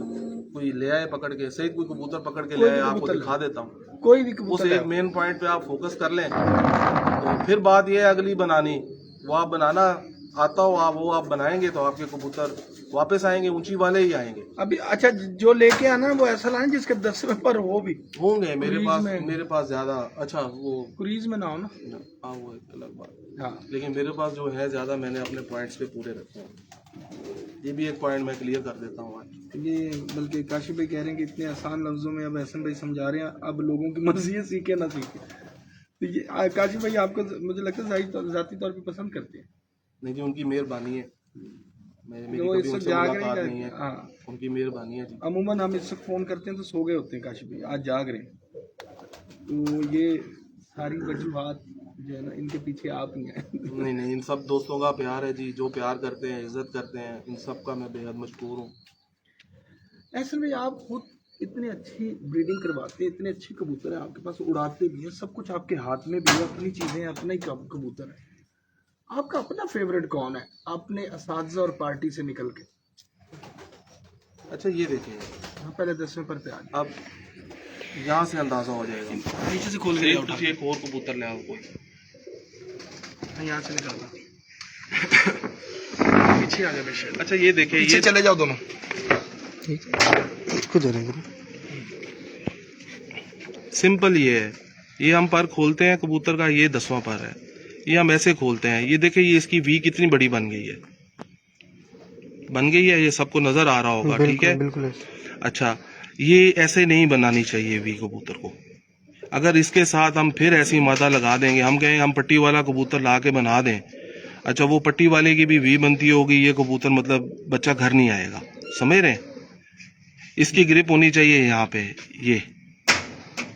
कोई ले आए पकड़ के, सही कोई कबूतर पकड़ के ले आए, आपको दिखा देता हूँ। कोई भी उस कबूतर एक मेन पॉइंट पे आप फोकस कर लें, तो फिर बात ये है अगली बनानी, वो आप बनाना आता हो, आप वो आप बनाएंगे तो आपके कबूतर वापस आएंगे, ऊंची वाले ही आएंगे। अभी अच्छा जो लेके आना वो ऐसा लाना जिसके 10वें पर हो भी होंगे मेरे क्रीज पास ज्यादा अच्छा वो क्रीज में ना हो ना। हाँ वो एक अलग बात, हाँ लेकिन मेरे पास जो है ज्यादा मैंने अपने पॉइंट्स पे पूरे रखे हैं। ये भी एक पॉइंट मैं क्लियर कर देता हूँ आज। ये बल्कि काशिफ भाई कह रहे हैं कि इतने आसान लफ्जों में अब एहसन भाई समझा रहे हैं, अब लोगों की मर्जी है सीखे ना सीखे। तो ये काशिफ भाई आपको मुझे लगता है जाती तौर पे पसंद करते हैं। नहीं जी, उनकी मेहरबानी है, मेरी वो कभी इस वक्त उनसे जाग मुलाकात रहे नहीं है। हैं। हाँ उनकी मेहरबानी है जी। अमूमन हम इस वक्त फ़ोन करते हैं तो सो गए होते हैं काशिफ भाई, आज जाग रहे हैं। तो ये सारी वजूहात जो है ना इनके पीछे आप ही हैं। नहीं, इन सब दोस्तों का प्यार है जी, जो प्यार करते हैं, इज्जत करते हैं, इन सब का मैं बेहद मशकूर हूँ। ऐसे में आप खुद इतनी अच्छी ब्रीडिंग करवाते हैं, इतने अच्छे कबूतर हैं आपके पास, उड़ाते भी हैं, सब कुछ आपके हाथ में भी है, अपनी चीज़ें हैं, अपना ही कबूतर है। आपका अपना फेवरेट कौन है अपने असातिज़ा और पार्टी से निकल के? अच्छा ये देखिए, हाँ पहले 10वें पर पे आ जाए। अब यहाँ से अंदाजा हो जाएगा। नीचे से खोल के एक और कबूतर ले आओ कोई। यहाँ से निकालना पीछे आ जाए बेशक। अच्छा ये देखिए, पीछे ये चले जाओ दोनों। इसको जरा सिंपल ये है, ये हम पर खोलते हैं कबूतर का, ये 10वां पर है, ये हम ऐसे खोलते हैं। ये देखिए, ये इसकी वी कितनी बड़ी बन गई है, ये सबको नजर आ रहा होगा, ठीक है। बिल्कुल। अच्छा, ये ऐसे नहीं बनानी चाहिए वी कबूतर को। अगर इसके साथ हम फिर ऐसी मादा लगा देंगे, हम कहें हम पट्टी वाला कबूतर ला के बना दें, अच्छा वो पट्टी वाले की भी वी बनती होगी, ये कबूतर मतलब बच्चा घर नहीं आएगा, समझ रहे हैं। इसकी ग्रिप होनी चाहिए यहाँ पे, ये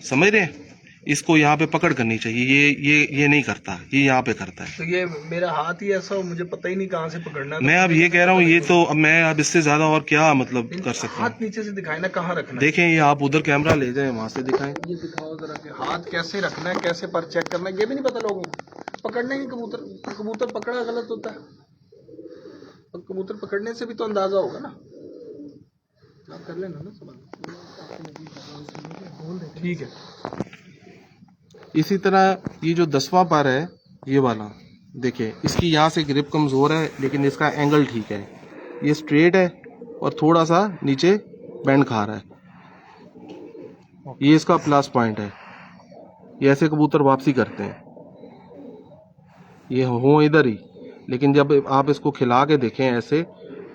समझ रहे हैं, इसको यहाँ पे पकड़ करनी चाहिए, ये नहीं करता, ये यहाँ पे करता है। तो ये मेरा हाथ ही ऐसा हो, मुझे पता ही नहीं कहाँ से पकड़ना है। मैं अब ये कह रहा हूँ, ये तो अब मैं अब इससे ज्यादा और क्या मतलब कर सकता हूँ। हाथ नीचे से दिखाए ना, कहाँ रखना है? देखें, ये आप उधर कैमरा ले जाए, वहां से दिखाएं। ये दिखाओ जरा कि हाथ कैसे रखना है, कैसे पर चेक करना है, ये भी नहीं पता लोगों को। पकड़ना ही कबूतर पकड़ा गलत होता है, और कबूतर पकड़ने से भी तो अंदाजा होगा ना। आप कर लेना ना सवाल, ठीक है। इसी तरह ये जो 10वां पर है, ये वाला देखिए, इसकी यहाँ से ग्रिप कमजोर है, लेकिन इसका एंगल ठीक है, ये स्ट्रेट है और थोड़ा सा नीचे बैंड खा रहा है, ये इसका प्लस पॉइंट है। ये ऐसे कबूतर वापसी करते हैं, ये हो इधर ही, लेकिन जब आप इसको खिला के देखें ऐसे,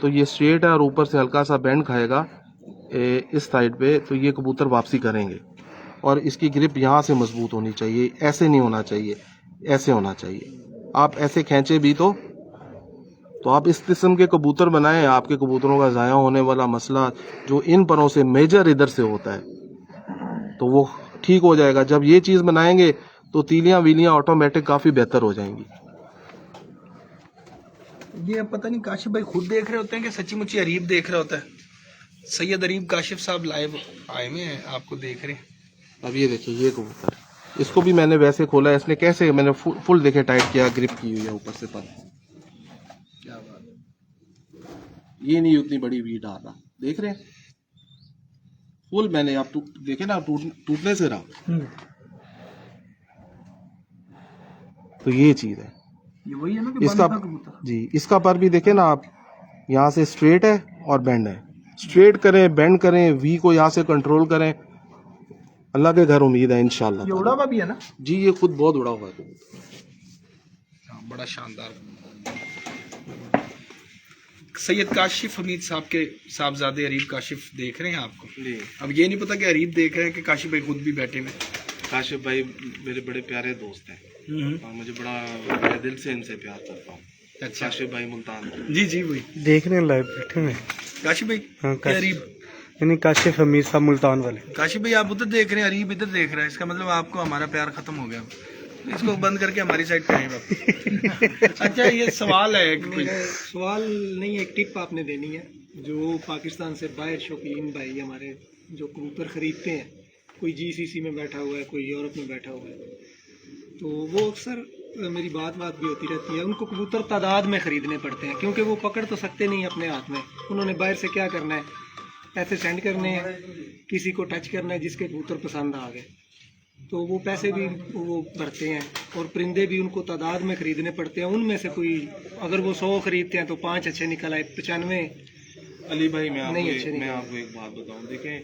तो ये स्ट्रेट है और ऊपर से हल्का सा बैंड खाएगा इस साइड पे, तो ये कबूतर वापसी करेंगे। और इसकी ग्रिप यहाँ से मजबूत होनी चाहिए, ऐसे नहीं होना चाहिए, ऐसे होना चाहिए। आप ऐसे खींचे भी तो आप इस किस्म के कबूतर बनाएं, आपके कबूतरों का ज़ाया होने वाला मसला जो इन परों से मेजर इधर से होता है, तो वो ठीक हो जाएगा। जब ये चीज़ बनाएंगे तो तीलियां वीलियां ऑटोमेटिक काफ़ी बेहतर हो जाएंगी। ये अब पता नहीं काशिफ भाई खुद देख रहे होते हैं कि सच्ची मुच्ची अरीब देख रहा होता है। सैयद अरीब काशिफ साहब लाइव आए में हैं, आपको देख रहे हैं। अब ये देखिए, ये कबूतर, इसको भी मैंने वैसे खोला, इसने कैसे मैंने फुल देखे टाइट किया, ग्रिप की हुई है ऊपर से पर, क्या बात, ये नहीं उतनी बड़ी वी डाला, देख रहे हैं फुल मैंने, आप देखे ना टूटने से रहा। तो ये चीज है, ये वही है ना कि इसका कबूतर। जी, इसका पर भी देखे ना आप, यहाँ से स्ट्रेट है और बेंड है, स्ट्रेट करें, बेंड करें, वी को यहाँ से कंट्रोल करें, अल्लाह के घर उम्मीद है इंशाल्लाह। ये उड़ा हुआ भी है ना जी, ये खुद बहुत उड़ा हुआ है, बड़ा शानदार। सैयद काशिफ हमीद साहब के साहबजादे अरीब काशिफ देख रहे हैं आपको जी। अब ये नहीं पता कि अरीब देख रहे हैं कि काशिफ भाई खुद भी बैठे हुए। काशिफ भाई मेरे बड़े प्यारे दोस्त हैं और मुझे बड़ा दिल से इनसे प्यार करता हूँ। अच्छा, काशिफ भाई मुल्तान। जी जी वही देख रहे हैं लाइव बैठे हुए। काशिफ भाई, हाँ, क्या अरीब यानी काशिफ हमीद साहब मुल्तान वाले। काशिफ भाई आप उधर देख रहे हैं, अरीब इधर देख रहा है, इसका मतलब आपको हमारा प्यार खत्म हो गया। इसको बंद करके हमारी साइड पे आए वापस। अच्छा, ये सवाल है कि कोई सवाल नहीं, एक टिप आपने देनी है। जो पाकिस्तान से बाहर शौकीन भाई हमारे जो कबूतर खरीदते हैं, कोई जीसीसी में बैठा हुआ है, कोई यूरोप में बैठा हुआ है, तो वो अक्सर मेरी बात भी होती रहती है। उनको कबूतर तादाद में ख़रीदने पड़ते हैं, क्योंकि वो पकड़ तो सकते नहीं अपने हाथ में। उन्होंने बाहर से क्या करना है, पैसे सेंड करने हैं, किसी को टच करना है जिसके कबूतर पसंद आ गए, तो वो पैसे भी वो भरते हैं। और परिंदे भी उनको तादाद में ख़रीदने पड़ते हैं। उनमें से कोई अगर वो 100 ख़रीदते हैं तो 5 अच्छे निकल आए, 95 अली भाई मैं नहीं आपको एक बात बताऊं। देखें,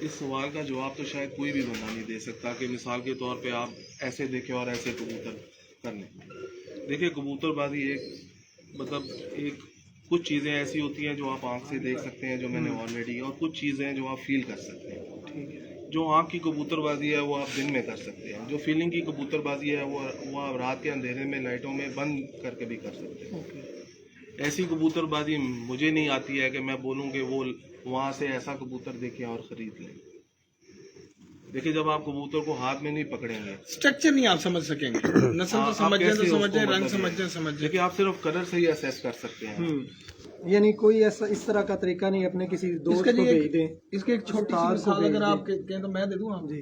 इस सवाल का जवाब तो शायद कोई भी बंदा नहीं दे सकता कि मिसाल के तौर पे आप ऐसे देखें और ऐसे कबूतर कर लें। देखिए, कबूतरबाजी एक कुछ चीज़ें ऐसी होती हैं जो आप आंख से देख सकते हैं, जो मैंने ऑलरेडी, और कुछ चीज़ें हैं जो आप फील कर सकते हैं। जो आंख की कबूतरबाजी है वो आप दिन में कर सकते हैं, जो फीलिंग की कबूतरबाजी है वो आप रात के अंधेरे में लाइटों में बंद करके भी कर सकते हैं। ऐसी कबूतरबाजी मुझे नहीं आती है कि मैं बोलूँ कि वो वहाँ से ऐसा कबूतर देखें और ख़रीद लें। देखिए, जब आप कबूतर को हाथ में नहीं पकड़ेंगे, स्ट्रक्चर नहीं आप समझ सकेंगे, नस्ल तो समझ जाए तो समझ जाए, रंग समझ जाए। देखिए, आप सिर्फ कलर से ही असेस कर सकते हैं। यानी कोई ऐसा इस तरह का तरीका नहीं अपने किसी दोस्त को भेज दें। इसके एक छोटी सी मिसाल अगर आप कहें तो मैं दे दूं आप? जी,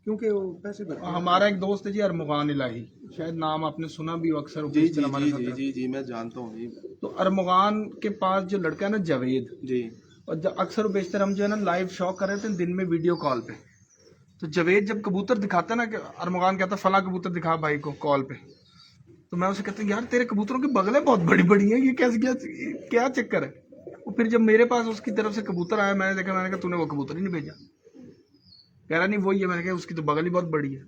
क्योंकि वो पैसे भरते हैं। हमारा एक दोस्त है जी, अरमुगान इलाही, शायद नाम आपने सुना भी हो अक्सर। जी मैं जानता हूँ जी। तो अरमुगान के पास जो लड़का है ना जावेद जी, और अक्सर बेशतर हम जो है ना लाइव शो कर रहे थे दिन में वीडियो कॉल पे। तो जावेद जब कबूतर दिखाता है ना, कि अरमुगान कहता फला कबूतर दिखा भाई को कॉल पे, तो मैं उसे कहता हूँ यार तेरे कबूतरों की बगलें बहुत बड़ी बड़ी हैं, ये कैसे क्या चक्कर है। और फिर जब मेरे पास उसकी तरफ से कबूतर आया, मैंने देखा, मैंने कहा तूने वो कबूतर ही नहीं भेजा। कह रहा नहीं वही है। मैंने कहा उसकी तो बगल ही बहुत बड़ी है।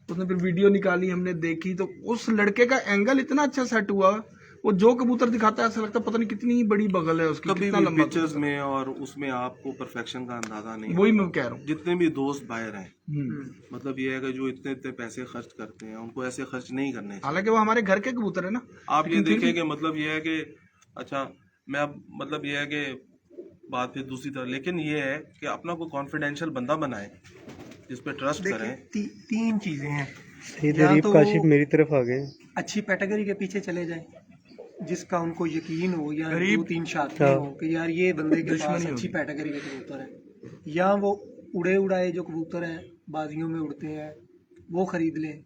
उसने फिर वीडियो निकाली, हमने देखी, तो उस लड़के का एंगल इतना अच्छा सेट हुआ, वो जो कबूतर दिखाता है ऐसा लगता है पता नहीं कितनी बड़ी बगल है उसकी, कभी कितना भी लंबा पिक्चर्स में और उसमें आपको परफेक्शन का अंदाजा नहीं। वही मैं कह रहा हूँ। जितने भी दोस्त बाहर हैं, मतलब ये है कि जो इतने इतने पैसे खर्च करते हैं, उनको ऐसे खर्च नहीं करने चाहिए। हालांकि वो हमारे घर के कबूतर है ना। आप ये देखें कि मतलब ये है कि अच्छा, मैं अब मतलब ये है कि बात फिर दूसरी तरह, लेकिन ये है कि अपना कोई कॉन्फिडेंशियल बंदा बनाए जिस पे ट्रस्ट करें। तीन चीजें हैं। तो काशिफ मेरी तरफ आ गए। अच्छी कैटेगरी के पीछे चले जाएं, जिसका उनको यकीन हो, या गरीब 2-3 शादी हो कि यार ये बंदे के पास अच्छी कैटेगरी के कबूतर है, या वो उड़े उड़ाए जो कबूतर हैं बाजियों में उड़ते हैं वो खरीद लें,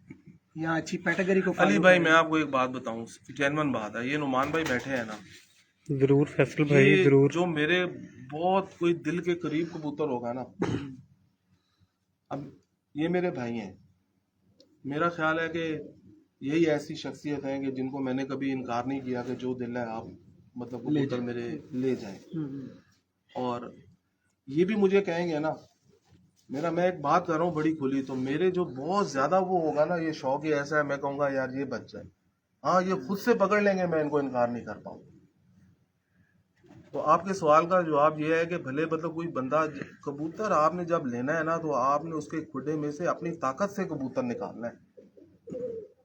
या अच्छी कैटेगरी को। अली भाई मैं आपको एक बात बताऊं, जेन्युइन बात है, ये नुमान भाई बैठे हैं ना, जरूर फैसल भाई जरूर। जो मेरे बहुत कोई दिल के करीब कबूतर होगा ना, अब ये मेरे भाई हैं। मेरा ख्याल है कि यही ऐसी शख्सियत है कि जिनको मैंने कभी इनकार नहीं किया कि जो दिल है आप मतलब कबूतर मेरे ले जाएं। और ये भी मुझे कहेंगे ना, मैं एक बात कर रहा हूँ बड़ी खुली, तो मेरे जो बहुत ज्यादा वो होगा ना, ये शौक ही ऐसा है, मैं कहूँगा यार ये बच जाए, हाँ ये खुद से पकड़ लेंगे, मैं इनको इनकार नहीं कर पाऊँ। तो आपके सवाल का जवाब ये है कि भले मतलब कोई बंदा, कबूतर आपने जब लेना है ना, तो आपने उसके खुडे में से अपनी ताकत से कबूतर निकालना है।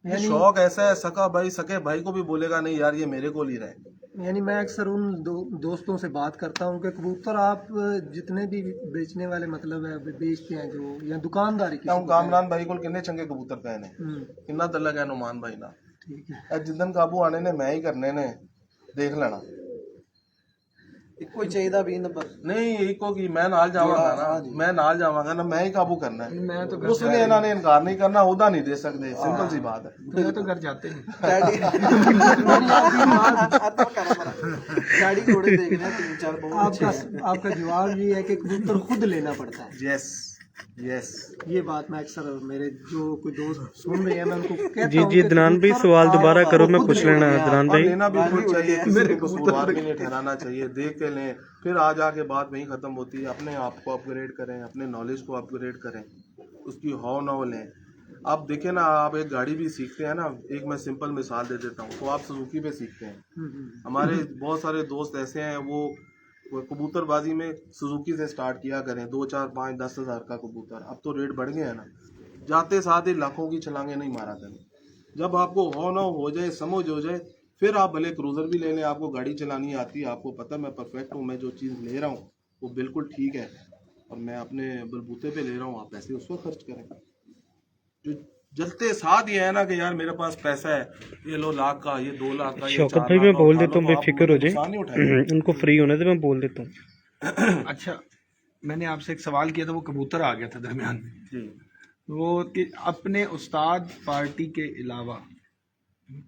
ये शौक ऐसा है, सके भाई को भी बोलेगा नहीं यार ये मेरे को ही रहे। यानी मैं अक्सर उन दोस्तों से बात करता हूँ कि कबूतर आप जितने भी बेचने वाले मतलब है बेचते हैं जो, या दुकानदारी की, कामरान भाई को किन्ने चंगे कबूतर पहने, किन्ना तलक है नुमान भाई ना, ठीक है, जिदन काबू आने ने मैं ही करने ने, देख लेना। कोई चाहिए भी नंबर नहीं इको की मैं नाल जावांगा ना, मैं नाल जावांगा ना, मैं ही काबू करना है। मैं तो उसने इन्होंने इनकार नहीं करना, उदा नहीं दे सकते, सिंपल सी बात है। मैं तो घर जाते हैं। गाड़ी घोड़े देखना 3-4 बहुत आपका जवाब ये है कि कबूतर खुद लेना पड़ता है। यस ये बात मैं अक्सर मेरे जो कोई दोस्त सुन रहे हैं मैं उनको कहता जी हूं जी कि दनान भाई कबूतर सवाल आप दोबारा करो, मैं खुद पूछ लेना लेना है। है दनान भाई। लेना बिल्कुल चाहिए, किसी को कसूरवार भी नहीं ठहराना चाहिए, देख के लें, फिर आ जाके बात वहीं खत्म होती है। अपने आप को अपग्रेड करें, अपने नॉलेज को अपग्रेड करें, उसकी हौ न हो लें। आप देखें ना, आप एक गाड़ी भी सीखते हैं ना, एक मैं सिंपल मिसाल दे देता हूँ, तो आप सुजुकी पे सीखते हैं। हमारे बहुत सारे दोस्त ऐसे हैं, वो कबूतरबाजी में सुजुकी से स्टार्ट किया करें, 2, 4, 5, 10 हज़ार का कबूतर। अब तो रेट बढ़ गए हैं ना, जाते साथ ही लाखों की छलांगे नहीं मारा करें। जब आपको हो ना हो जाए, समझ हो जाए, फिर आप भले क्रूजर भी ले लें, आपको गाड़ी चलानी आती है, आपको पता मैं परफेक्ट हूँ, मैं जो चीज़ ले रहा हूँ वो बिल्कुल ठीक है और मैं अपने बलबूते पे ले रहा हूँ, आप पैसे उस पर खर्च करें। जो जलते साथ ये है ना कि यार मेरे पास पैसा है, ये लो लाख का, ये 2 लाख का, ये 4 शौकत भाई लाख मैं का, बोल उठा देता हूँ, लो, तो बेफिक्र हो आप नुकसान नहीं जाए, उठाएंगे। उनको फ्री होने से मैं बोल देता हूँ। अच्छा, मैंने आपसे एक सवाल किया था, वो कबूतर आ गया था दरमियान में, जी। वो कि अपने उस्ताद पार्टी के अलावा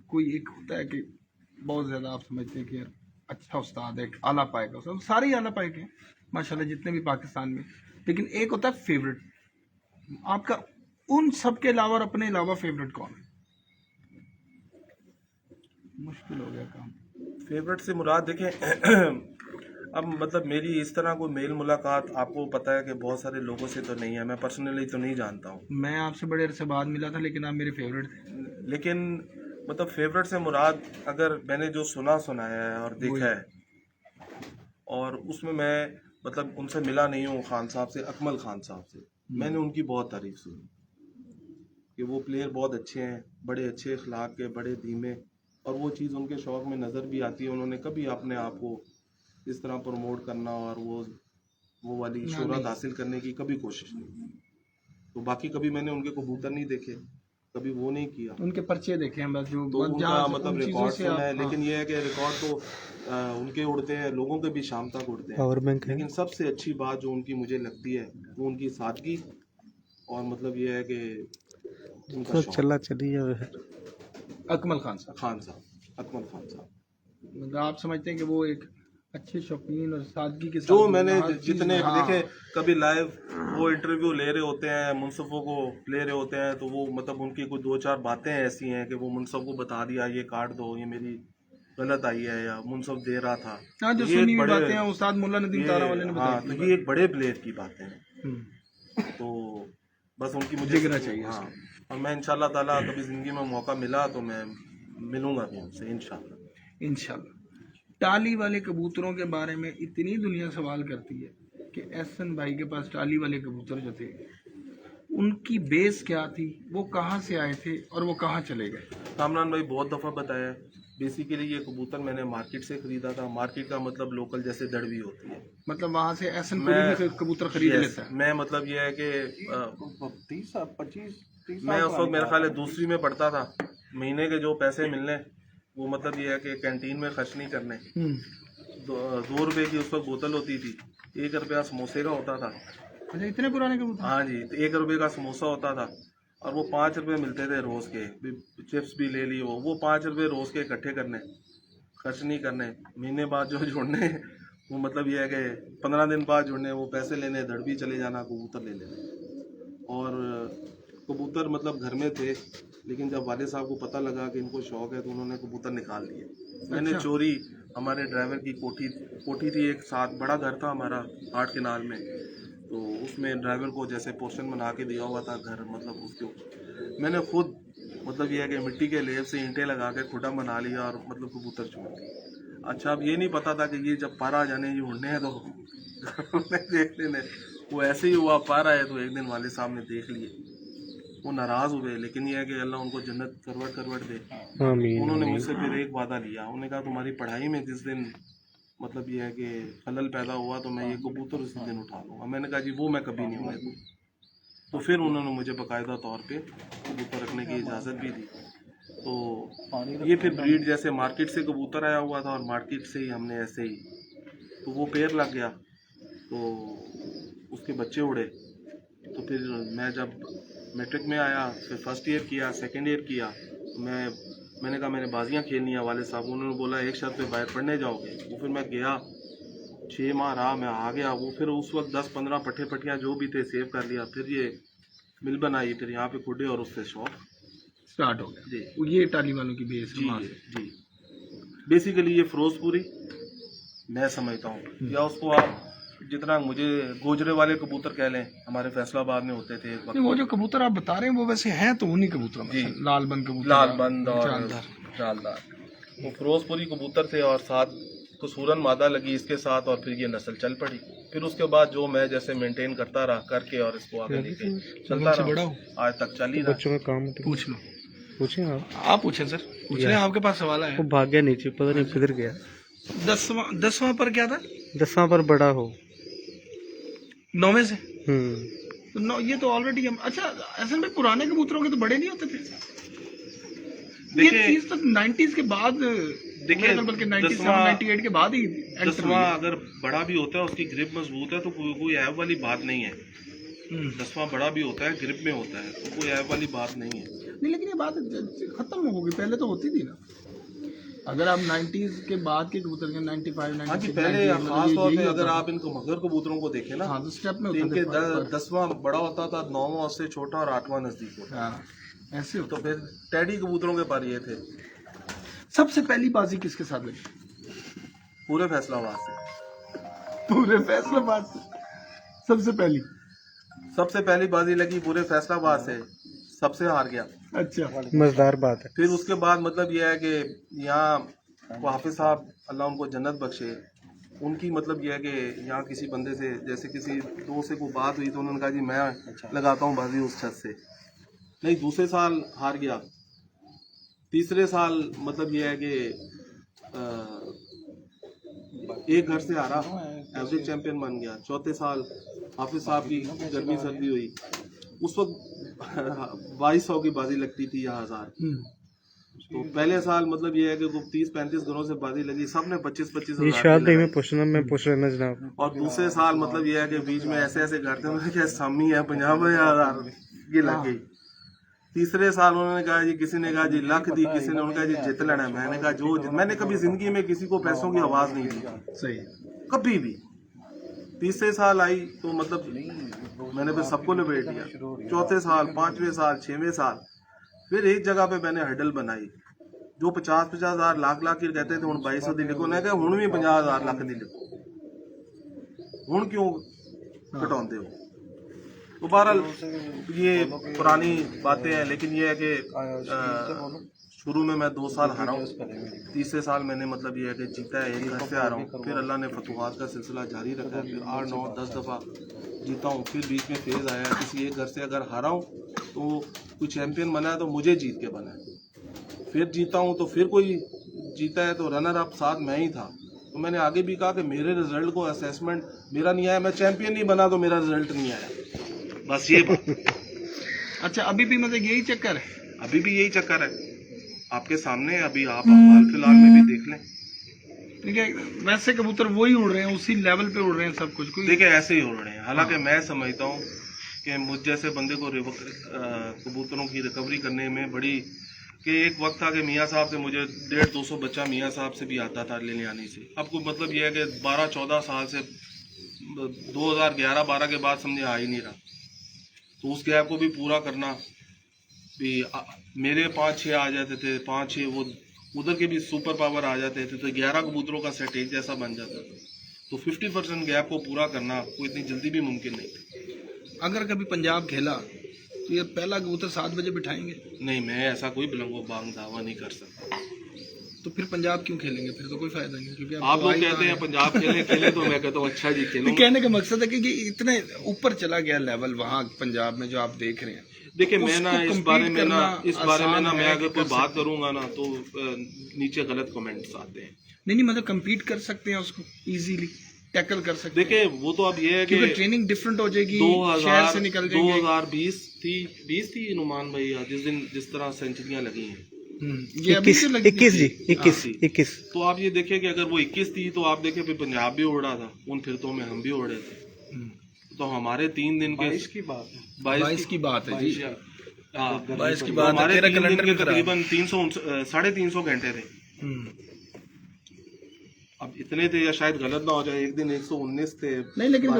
कोई एक होता है कि बहुत ज़्यादा आप समझते हैं कि यार अच्छा उस्ताद है, आला पाए का उस्ताद, सारे ही आला पाए के हैं माशाल्लाह जितने भी पाकिस्तान में, लेकिन एक होता है फेवरेट आपका, उन सब के अलावा और अपने अलावा फेवरेट कौन है? मुश्किल हो गया काम। फेवरेट से मुराद देखें अब मतलब मेरी इस तरह कोई मेल मुलाकात आपको पता है कि बहुत सारे लोगों से तो नहीं है, मैं पर्सनली तो नहीं जानता हूँ। मैं आपसे बड़े अरसे बाद मिला था, लेकिन आप मेरे फेवरेट थे। लेकिन मतलब फेवरेट से मुराद अगर मैंने जो सुनाया है और देखा है, और उसमें मैं मतलब उनसे मिला नहीं हूँ, खान साहब से, अकमल खान साहब से मैंने उनकी बहुत तारीफ सुनी कि वो प्लेयर बहुत अच्छे हैं, बड़े अच्छे अखलाक के, बड़े धीमे, और वो चीज़ उनके शौक़ में नज़र भी आती है। उन्होंने कभी अपने आप को इस तरह प्रमोट करना और वो वाली शोहरत हासिल करने की कभी कोशिश नहीं की। तो बाकी कभी मैंने उनके कबूतर नहीं देखे, कभी वो नहीं किया, उनके पर्चे देखे हैं बस, जो तो उनका मतलब उन चीज़ों रिकॉर्ड से सुना है। आप- लेकिन ये है कि रिकॉर्ड तो उनके उड़ते हैं, लोगों के भी शाम तक उड़ते हैं। पावर बैंक है। लेकिन सबसे अच्छी बात जो उनकी मुझे लगती है वो उनकी सादगी, और मतलब ये है कि उनका तो शौक। चला चली जाए। अकमल खान साहब, अकमल खान साहब मतलब आप समझते हैं कि वो एक अच्छे शौकीन और सादगी के साथ जो मैंने हर चीज़- जितने हाँ। देखे, कभी लाइव वो इंटरव्यू ले रहे होते हैं, मुनसफ़ों को ले रहे होते हैं, तो वो मतलब उनकी कुछ 2-4 बातें ऐसी हैं कि वो मुनसफ़ को बता दिया ये काट दो, ये मेरी गलत आई है, या मुनसफ़ दे रहा था। हाँ, जो तो ये सुनी एक हुई बड़े- बातें हैं उस्ताद मुल्ला नदीम तारा वाले ने हाँ, बताई। तो ये एक बड़े प्लेयर की बातें हैं। हम्म। तो बस उनकी मुझे जिगरा चाहिए हाँ, और मैं इंशाल्लाह ताला कभी ज़िंदगी में मौका मिला तो मैं मिलूंगा भी उनसे इंशाल्लाह। इंशाल्लाह। टाली वाले कबूतरों के बारे में इतनी दुनिया सवाल करती है कि एहसन भाई के पास टाली वाले कबूतर जो थे, उनकी बेस क्या थी, वो कहाँ से आए थे और वो कहाँ चले गए? कामरान भाई बहुत दफ़ा बताया, बेसिकली ये कबूतर मैंने मार्केट से ख़रीदा था। मार्केट का मतलब लोकल जैसे दड़वी होती है, मतलब वहाँ से एहसन मैं- भी कबूतर खरीद Yes, लेता है। मैं मतलब ये है कि 25-30 मैं उस वक्त मेरे ख्याल है दूसरी में पढ़ता था। महीने के जो पैसे मिलने वो मतलब ये है कि कैंटीन में खर्च नहीं करने। 2 रुपए की उस वक्त बोतल होती थी, 1 रुपया समोसे का होता था। अच्छा, इतने पुराने कबूतर? हाँ जी, तो 1 रुपये का समोसा होता था, और वो 5 रुपये मिलते थे रोज़ के, चिप्स भी ले ली, वो 5 रुपये रोज़ के इकट्ठे करने, खर्च नहीं करने। महीने बाद जो जुड़ने, वो मतलब ये है कि 15 दिन बाद जुड़ने, वो पैसे लेने, दड़बी चले जाना, कबूतर ले लेने। और कबूतर मतलब घर में थे, लेकिन जब वाले साहब को पता लगा कि इनको शौक है तो उन्होंने कबूतर निकाल दिए। मैंने चोरी, हमारे ड्राइवर की कोठी थी, एक साथ बड़ा घर था हमारा 8 केनाल में, तो उसमें ड्राइवर को जैसे पोर्शन बना के दिया हुआ था घर, मतलब उसके मैंने खुद मतलब ये है कि मिट्टी के लेप से ईंटें लगा के खुटा बना लिया और मतलब कबूतर छोड़ दिए। अच्छा, अब ये नहीं पता था कि ये जब पारा जाने ये उड़ने हैं तो देख लेने, वो ऐसे ही हुआ, पारा है तो एक दिन वाले साहब ने देख लिए, वो नाराज़ हुए। लेकिन ये है कि अल्लाह उनको जन्नत करवट दे। आमीन। उन्होंने मुझसे फिर एक वादा लिया, उन्होंने कहा तुम्हारी पढ़ाई में जिस दिन मतलब ये है कि खलल पैदा हुआ तो मैं ये कबूतर उसी दिन उठा लूँगा। मैंने कहा जी वो मैं कभी नहीं होने दूँ। तो फिर उन्होंने मुझे बाकायदा तौर पे कबूतर रखने की इजाज़त भी दी। तो ये फिर ब्रीड जैसे मार्केट से कबूतर आया हुआ था, और मार्केट से ही हमने ऐसे ही, तो वो पेड़ लग गया, तो उसके बच्चे उड़े। तो फिर मैं जब मैट्रिक में आया, फिर फर्स्ट ईयर किया, सेकेंड ईयर किया, मैंने कहा मैंने बाजियाँ खेलनी है वाले साहब। उन्होंने बोला एक शर्त पे बाहर पढ़ने जाओगे। वो फिर मैं गया, 6 माह रहा, मैं आ गया। वो फिर उस वक्त 10-15 पट्टियाँ जो भी थे सेव कर लिया। फिर ये मिल बनाई, फिर यहाँ पे खुदे, और उससे शौक स्टार्ट हो गया जी। ये टाली वालों की बेस जी है। जी, बेसिकली ये फिरोजपुरी मैं समझता हूँ, या उसको आप जितना मुझे गोजरे वाले कबूतर कह लें, हमारे फैसलाबाद में होते थे एक वक्त। वो जो कबूतर आप बता रहे हैं वो वैसे हैं तो उन्हीं कबूतरों में जी। से, लाल बंद कबूतर, लाल बंद और जानदार। जालदार, वो फिरोजपुरी कबूतर थे, और साथ कसूरन मादा लगी इसके साथ, और फिर ये नस्ल चल पड़ी। फिर उसके बाद जो मैं जैसे मेंटेन करता रहा करके, और इसको आगे लेके चलता रहा, आज तक चल ही रहा। बच्चों का काम है। पूछ लो, पूछें आप पूछें सर, पूछ लें, आपके पास सवाल है। वो भाग गया नीचे, पता नहीं किधर गया। 10वां पर क्या था? 10वां पर बड़ा हो। 9वें से हम्म। ये तो ऑलरेडी हम, अच्छा असल में पुराने कबूतरों के तो बड़े नहीं होते थे? ये देखिए चीज तो 90s के बाद देखिए, बल्कि 97 10वां 98 के बाद ही enter हुई दसवां है। अगर बड़ा भी होता है उसकी ग्रिप मजबूत है तो कोई ऐब वाली बात नहीं है। हम्म। 10वां बड़ा भी होता है ग्रिप में होता है तो कोई ऐब वाली बात नहीं है। नहीं लेकिन ये बात खत्म हो गई, पहले तो होती थी ना। अगर आप 90s के बाद के कबूतर के 95 हाँ जी 96 पहले 98 खास तौर यही पे होता अगर था। आप इनको मगर कबूतरों को देखें ना हाँ तो स्टेप में तो होते इनके थे 10वां बड़ा होता था, 9वां उससे छोटा और 8वां नजदीक होता हाँ ऐसे तो होता। फिर टेडी कबूतरों के पर ये थे सबसे पहली बाजी किसके साथ लगी? पूरे फैसलाबाद से। पूरे फैसलाबाद से सबसे पहली। सबसे पहली बाजी लगी पूरे फैसलाबाद से, सबसे हार गया। अच्छा मजेदार बात है। फिर उसके बाद मतलब यह है कि यहाँ हाफिज साहब अल्लाह उनको जन्नत बख्शे, उनकी मतलब यह है कि यहाँ किसी बंदे से जैसे किसी दोस्त से कोई बात हुई तो उन्होंने कहा जी मैं लगाता हूँ बाजी उस छत से। नहीं दूसरे साल हार गया, तीसरे साल मतलब यह है कि एक घर से हारा, एवरेज चैंपियन बन गया। चौथे साल हाफिज साहब की गर्मी सर्दी हुई, उस वक्त 2200 की बाजी लगती थी या 1000। तो पहले साल मतलब ये है कि 30-35 घरों से बाजी लगी, सब ने 25-25 ये शादी में पूछना मैं पूछ लेना जनाब। और दूसरे साल मतलब ये है कि बीच में ऐसे ऐसे घर थे, उन्होंने कहा सामी है 50,000 ये लग गई। तीसरे साल उन्होंने कहा जी, किसी ने कहा जी लाख दी, किसी ने उन्होंने कहा जी जित लेना है। मैंने कहा जो मैंने कभी जिंदगी में किसी को पैसों की आवाज नहीं दी सही। कभी भी। तीसरे साल आई तो मतलब मैंने फिर सबको लपेट दिया। चौथे साल, 5वें साल, 6वें साल फिर एक जगह पे मैंने हडल बनाई, जो 50-50 हज़ार लाख की कहते थे, 2200 दी लिखो। मैं कहा हुण भी 50,000 लाख दी लिखो, हुण क्यों घटाते हो? तो बहरहाल ये पुरानी बातें हैं, लेकिन ये है कि शुरू में मैं 2 साल हारा हूँ, तीसरे साल मैंने मतलब ये है कि जीता है, एक घर से हारा हूँ। फिर अल्लाह ने फतुहात का सिलसिला जारी रखा है, फिर 8, 9, 10 दफ़ा जीता हूँ। फिर बीच में फेज़ आया, किसी एक घर से अगर हारा हूँ तो कोई चैम्पियन बना है तो मुझे जीत के बना है। फिर जीता हूँ तो फिर कोई जीता है तो रनर अप साथ मैं ही था। तो मैंने आगे भी कहा कि मेरे रिजल्ट को असेसमेंट मेरा नहीं आया, मैं चैम्पियन नहीं बना तो मेरा रिजल्ट नहीं आया, बस ये बात। अच्छा अभी भी मतलब यही चक्कर है? अभी भी यही चक्कर है आपके सामने, अभी आप हाल फिलहाल में भी देख लें। ठीक है, वैसे कबूतर वही उड़ रहे हैं, उसी लेवल पे उड़ रहे हैं सब कुछ। कोई देखिए ऐसे ही उड़ रहे हैं। हालांकि मैं समझता हूँ कि मुझ जैसे बंदे को कबूतरों की रिकवरी करने में बड़ी कि एक वक्त था कि मियाँ साहब से मुझे 150-200 बच्चा मियाँ साहब से भी आता था लेने आने से। अब को मतलब यह है कि 12-14 साल से 2011-12 के बाद समझे आ ही नहीं रहा, तो उस गैप को भी पूरा करना भी मेरे 5-6 आ जाते थे, 5-6 वो उधर के भी सुपर पावर आ जाते थे, तो 11 कबूतरों का सेट एक जैसा बन जाता था। तो 50% गैप को पूरा करना कोई इतनी जल्दी भी मुमकिन नहीं। अगर कभी पंजाब खेला तो ये पहला कबूतर 7 बजे बिठाएंगे? नहीं, मैं ऐसा कोई बिलंगो बांग दावा नहीं कर सकता। तो फिर पंजाब क्यों खेलेंगे? फिर तो कोई फायदा नहीं, क्योंकि आप लोग कहते हैं पंजाब खेले तो मैं कहता हूँ अच्छा जी खेलो। कहने का मकसद है कि इतने ऊपर चला गया लेवल वहाँ पंजाब में जो आप देख रहे हैं। देखिए मैं ना उसको इस बारे compete में ना आसान मैं है अगर कि कोई कर बात सकते करूंगा ना तो नीचे गलत कमेंट्स आते हैं। नहीं मतलब कम्पीट कर सकते हैं, उसको इजीली टैकल कर सकते हैं। देखिए वो तो अब ये है कि क्योंकि ट्रेनिंग डिफरेंट हो जाएगी, शहर से निकल जाएंगे। 2020 थी नुमान भाई, जिस तरह सेंचुरियां लगी हैं। ये अभी से लगी 21 जी, थी। 21। तो आप ये देखिए कि अगर वो 21 थी तो आप देखिए फिर पंजाब भी उड़ रहा था, उन फिरतों में हम भी उड़े थे। तो हमारे 3 दिन के 22 की बात है, 22 की बात है जी। 22 की तो बात है, हमारे तेरा 3 दिन कैलेंडर के भी खराब। तकरीबन 300-350 घंटे थे। अब इतने थे या शायद गलत ना हो जाए, एक दिन 119 थे। नहीं लेकिन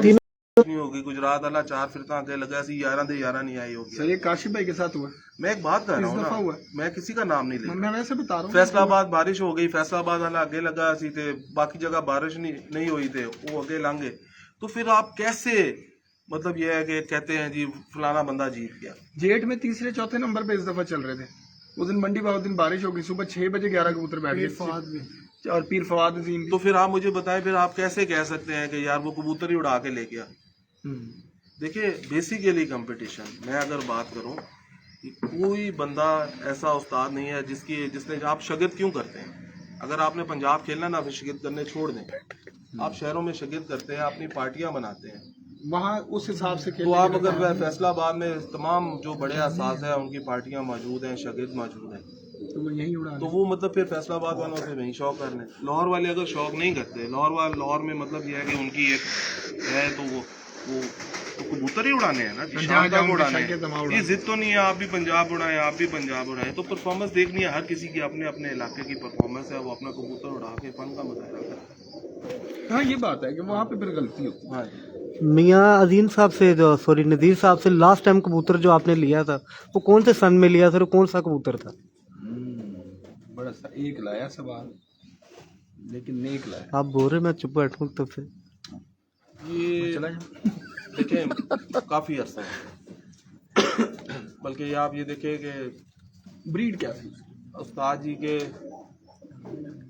नहीं होगी गुजरात वाला 4 फिरता आगे लगा सी 11 दे 11 नहीं आई होगी। सर ये काशिफ भाई के साथ हुआ, मैं एक बात कर रहा हूँ इस दफा हुआ। ना, मैं किसी का नाम नहीं ले मैं वैसे बता रहा हूँ। फैसलाबाद बारिश हो गई, फैसलाबाद वाला आगे लगा सी थे, बाकी जगह बारिश नहीं हुई थे, वो आगे लांगे। तो फिर आप कैसे मतलब ये है कि कहते हैं जी फलाना बंदा जीत गया। जेठ में 3-4 नंबर पे इस दफा चल रहे थे। उस दिन मंडी बहुत दिन बारिश हो गई, सुबह 6 बजे 11 कबूतर बैठ गए और पीर फवाद अजीम। तो फिर आप मुझे बताएं, फिर आप कैसे कह सकते हैं कि यार वो कबूतर ही उड़ा के ले गया? देखिए बेसिकली कंपटीशन मैं अगर बात करूं कि कोई बंदा ऐसा उस्ताद नहीं है जिसने आप शागिर्द क्यों करते हैं? अगर आपने पंजाब खेलना ना, फिर शागिर्द करने छोड़ दें। आप शहरों में शागिर्द करते हैं, अपनी पार्टियां बनाते हैं, वहाँ उस हिसाब से तो आप अगर फैसलाबाद में तमाम जो बड़े असास है उनकी पार्टियां मौजूद हैं, शागिर्द मौजूद हैं, तो वो यहीं उड़ा तो वो मतलब फिर फैसलाबाद वालों से वहीं शौक करने। लाहौर वाले अगर शौक नहीं करते, लाहौर में मतलब ये है कि उनकी एक है तो वो तो कबूतर ही उड़ाने हैं ना जी, शाम तक उड़ाने हैं। ये जिद तो नहीं है आप भी पंजाब उड़ाएं, आप भी पंजाब उड़ाएं, तो परफॉर्मेंस देखनी है। हर किसी की अपने अपने इलाके की परफॉर्मेंस है, वो अपना कबूतर उड़ा के फन का मुजाहरा करता है। हाँ ये बात है कि वहाँ पे फिर गलती होती है। हाँ जी। मियाँ अजीम साहब से जो सॉरी नदीर साहब से लास्ट टाइम कबूतर जो आपने लिया था वो कौन से सन में लिया था और कौन सा कबूतर था? बड़ा सा एक लाया सवाल, लेकिन नेक लाया। आप बोल रहे मैं चुप बैठूं तब से। ये चला जा। देखें काफ़ी अरसा है, बल्कि ये आप ये देखें कि ब्रीड क्या थी? उस्ताद जी के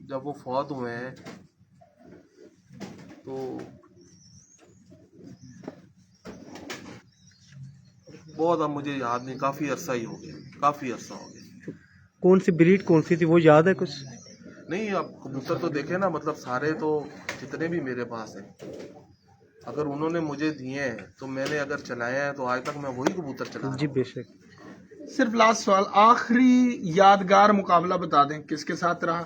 जब वो फौत हुए हैं तो बहुत, अब मुझे याद नहीं, काफ़ी अरसा ही हो गया, काफ़ी अरसा हो गया। कौन सी ब्रीड कौन सी थी वो याद है कुछ? नहीं, अब कबूतर तो देखे ना, मतलब सारे तो जितने भी मेरे पास हैं, अगर उन्होंने मुझे दिए हैं तो मैंने अगर चलाए हैं तो आज तक मैं वही कबूतर चला रहा हूं। जी बेशक। सिर्फ लास्ट सवाल, आखिरी यादगार मुकाबला बता दें, किसके साथ रहा,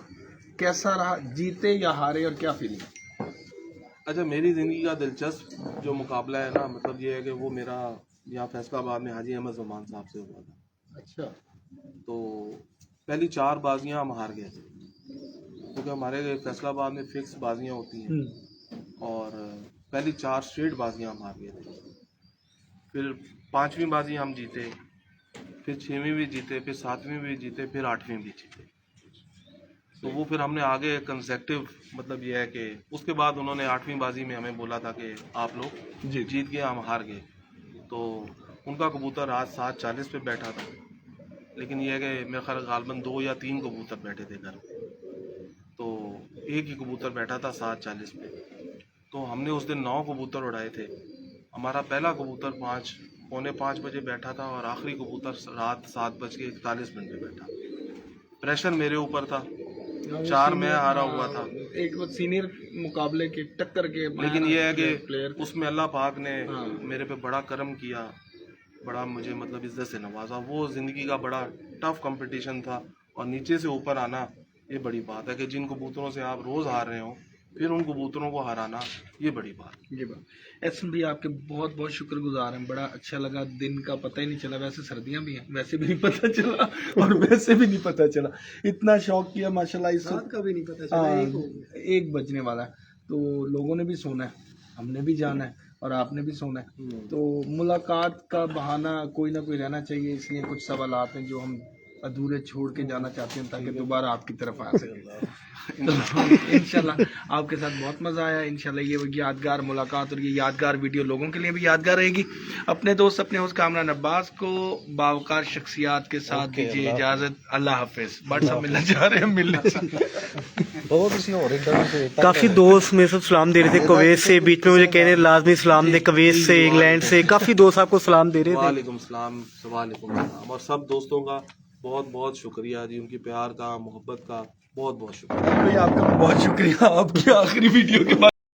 कैसा रहा, जीते या हारे और क्या फीलिंग? अच्छा, मेरी ज़िंदगी का दिलचस्प जो मुकाबला है ना, मतलब ये है कि वो मेरा यहाँ फैसलाबाद में हाजी अहमद ज़मान साहब से हुआ था। अच्छा। तो पहली 4 बाजियाँ हम हार गए थे, क्योंकि हमारे फैसलाबाद में फिक्स बाजियाँ होती हैं और पहली 4 स्ट्रेट बाजियाँ हम हार गए थे। फिर 5वीं बाजी हम जीते, फिर 6वीं भी जीते, फिर 7वीं भी जीते, फिर 8वीं भी जीते। तो वो फिर हमने आगे कंसेक्टिव, मतलब ये है कि उसके बाद उन्होंने 8वीं बाजी में हमें बोला था कि आप लोग जीत गए, हम हार गए। तो उनका कबूतर आज 7:40 पे बैठा था, लेकिन ये है कि मेरे ख्याल गालबन 2 या 3 कबूतर बैठे थे घर में, तो एक ही कबूतर बैठा था 7:40 पे। तो हमने उस दिन 9 कबूतर उड़ाए थे। हमारा पहला कबूतर 5:45 बजे बैठा था और आखिरी कबूतर रात 7:41 पे बैठा। प्रेशर मेरे ऊपर था, 4 मैं हारा हुआ था, एक वो सीनियर मुकाबले के टक्कर के, लेकिन ये है कि प्लेयर उसमें अल्लाह पाक ने मेरे पे बड़ा करम किया, बड़ा मुझे मतलब इज्जत से नवाजा। वो ज़िंदगी का बड़ा टफ कंपटीशन था और नीचे से ऊपर आना ये बड़ी बात है कि जिन कबूतरों से आप रोज़ हार रहे हो फिर उन कबूतरों को हराना ये बड़ी बात। ये बात एहसन भी आपके बहुत बहुत शुक्रगुजार हैं, बड़ा अच्छा लगा, दिन का पता ही नहीं चला। वैसे सर्दियां भी हैं, वैसे भी नहीं पता चला और वैसे भी नहीं पता चला, इतना शौक किया माशाल्लाह। इस रात का भी नहीं पता चला, एक हो गया। 1 बजने वाला है, तो लोगों ने भी सोना है, हमने भी जाना है और आपने भी सोना है, तो मुलाकात का बहाना कोई ना कोई रहना चाहिए। इसलिए कुछ सवालात हैं जो हम अधूरे छोड़ के जाना चाहते हैं ताकि दोबारा आपकी तरफ आ सके। तो इंशाल्लाह आपके साथ बहुत मज़ा आया। इंशाल्लाह ये यादगार मुलाकात और ये यादगार वीडियो लोगों के लिए भी यादगार रहेगी। अपने दोस्त अपने होस्ट कामरान अब्बास को बावकार शख्सियात के साथ दीजिए इजाज़त। अल्लाह हाफिज़। बट सब मिलना चाह रहे हैं, मिलना काफ़ी दोस्त मेरे साथ सलाम दे रहे थे कुवैत से, बीच में मुझे कह रहे लाजमी सलाम दे कुवैत से, इंग्लैंड से, काफ़ी दोस्त आपको सलाम दे रहे थे। वालेकुम सलाम, वालेकुम सलाम। और सब दोस्तों का बहुत बहुत शुक्रिया जी, उनकी प्यार का, मोहब्बत का बहुत बहुत शुक्रिया। भाई, आपका बहुत शुक्रिया। आपकी आखिरी वीडियो के बाद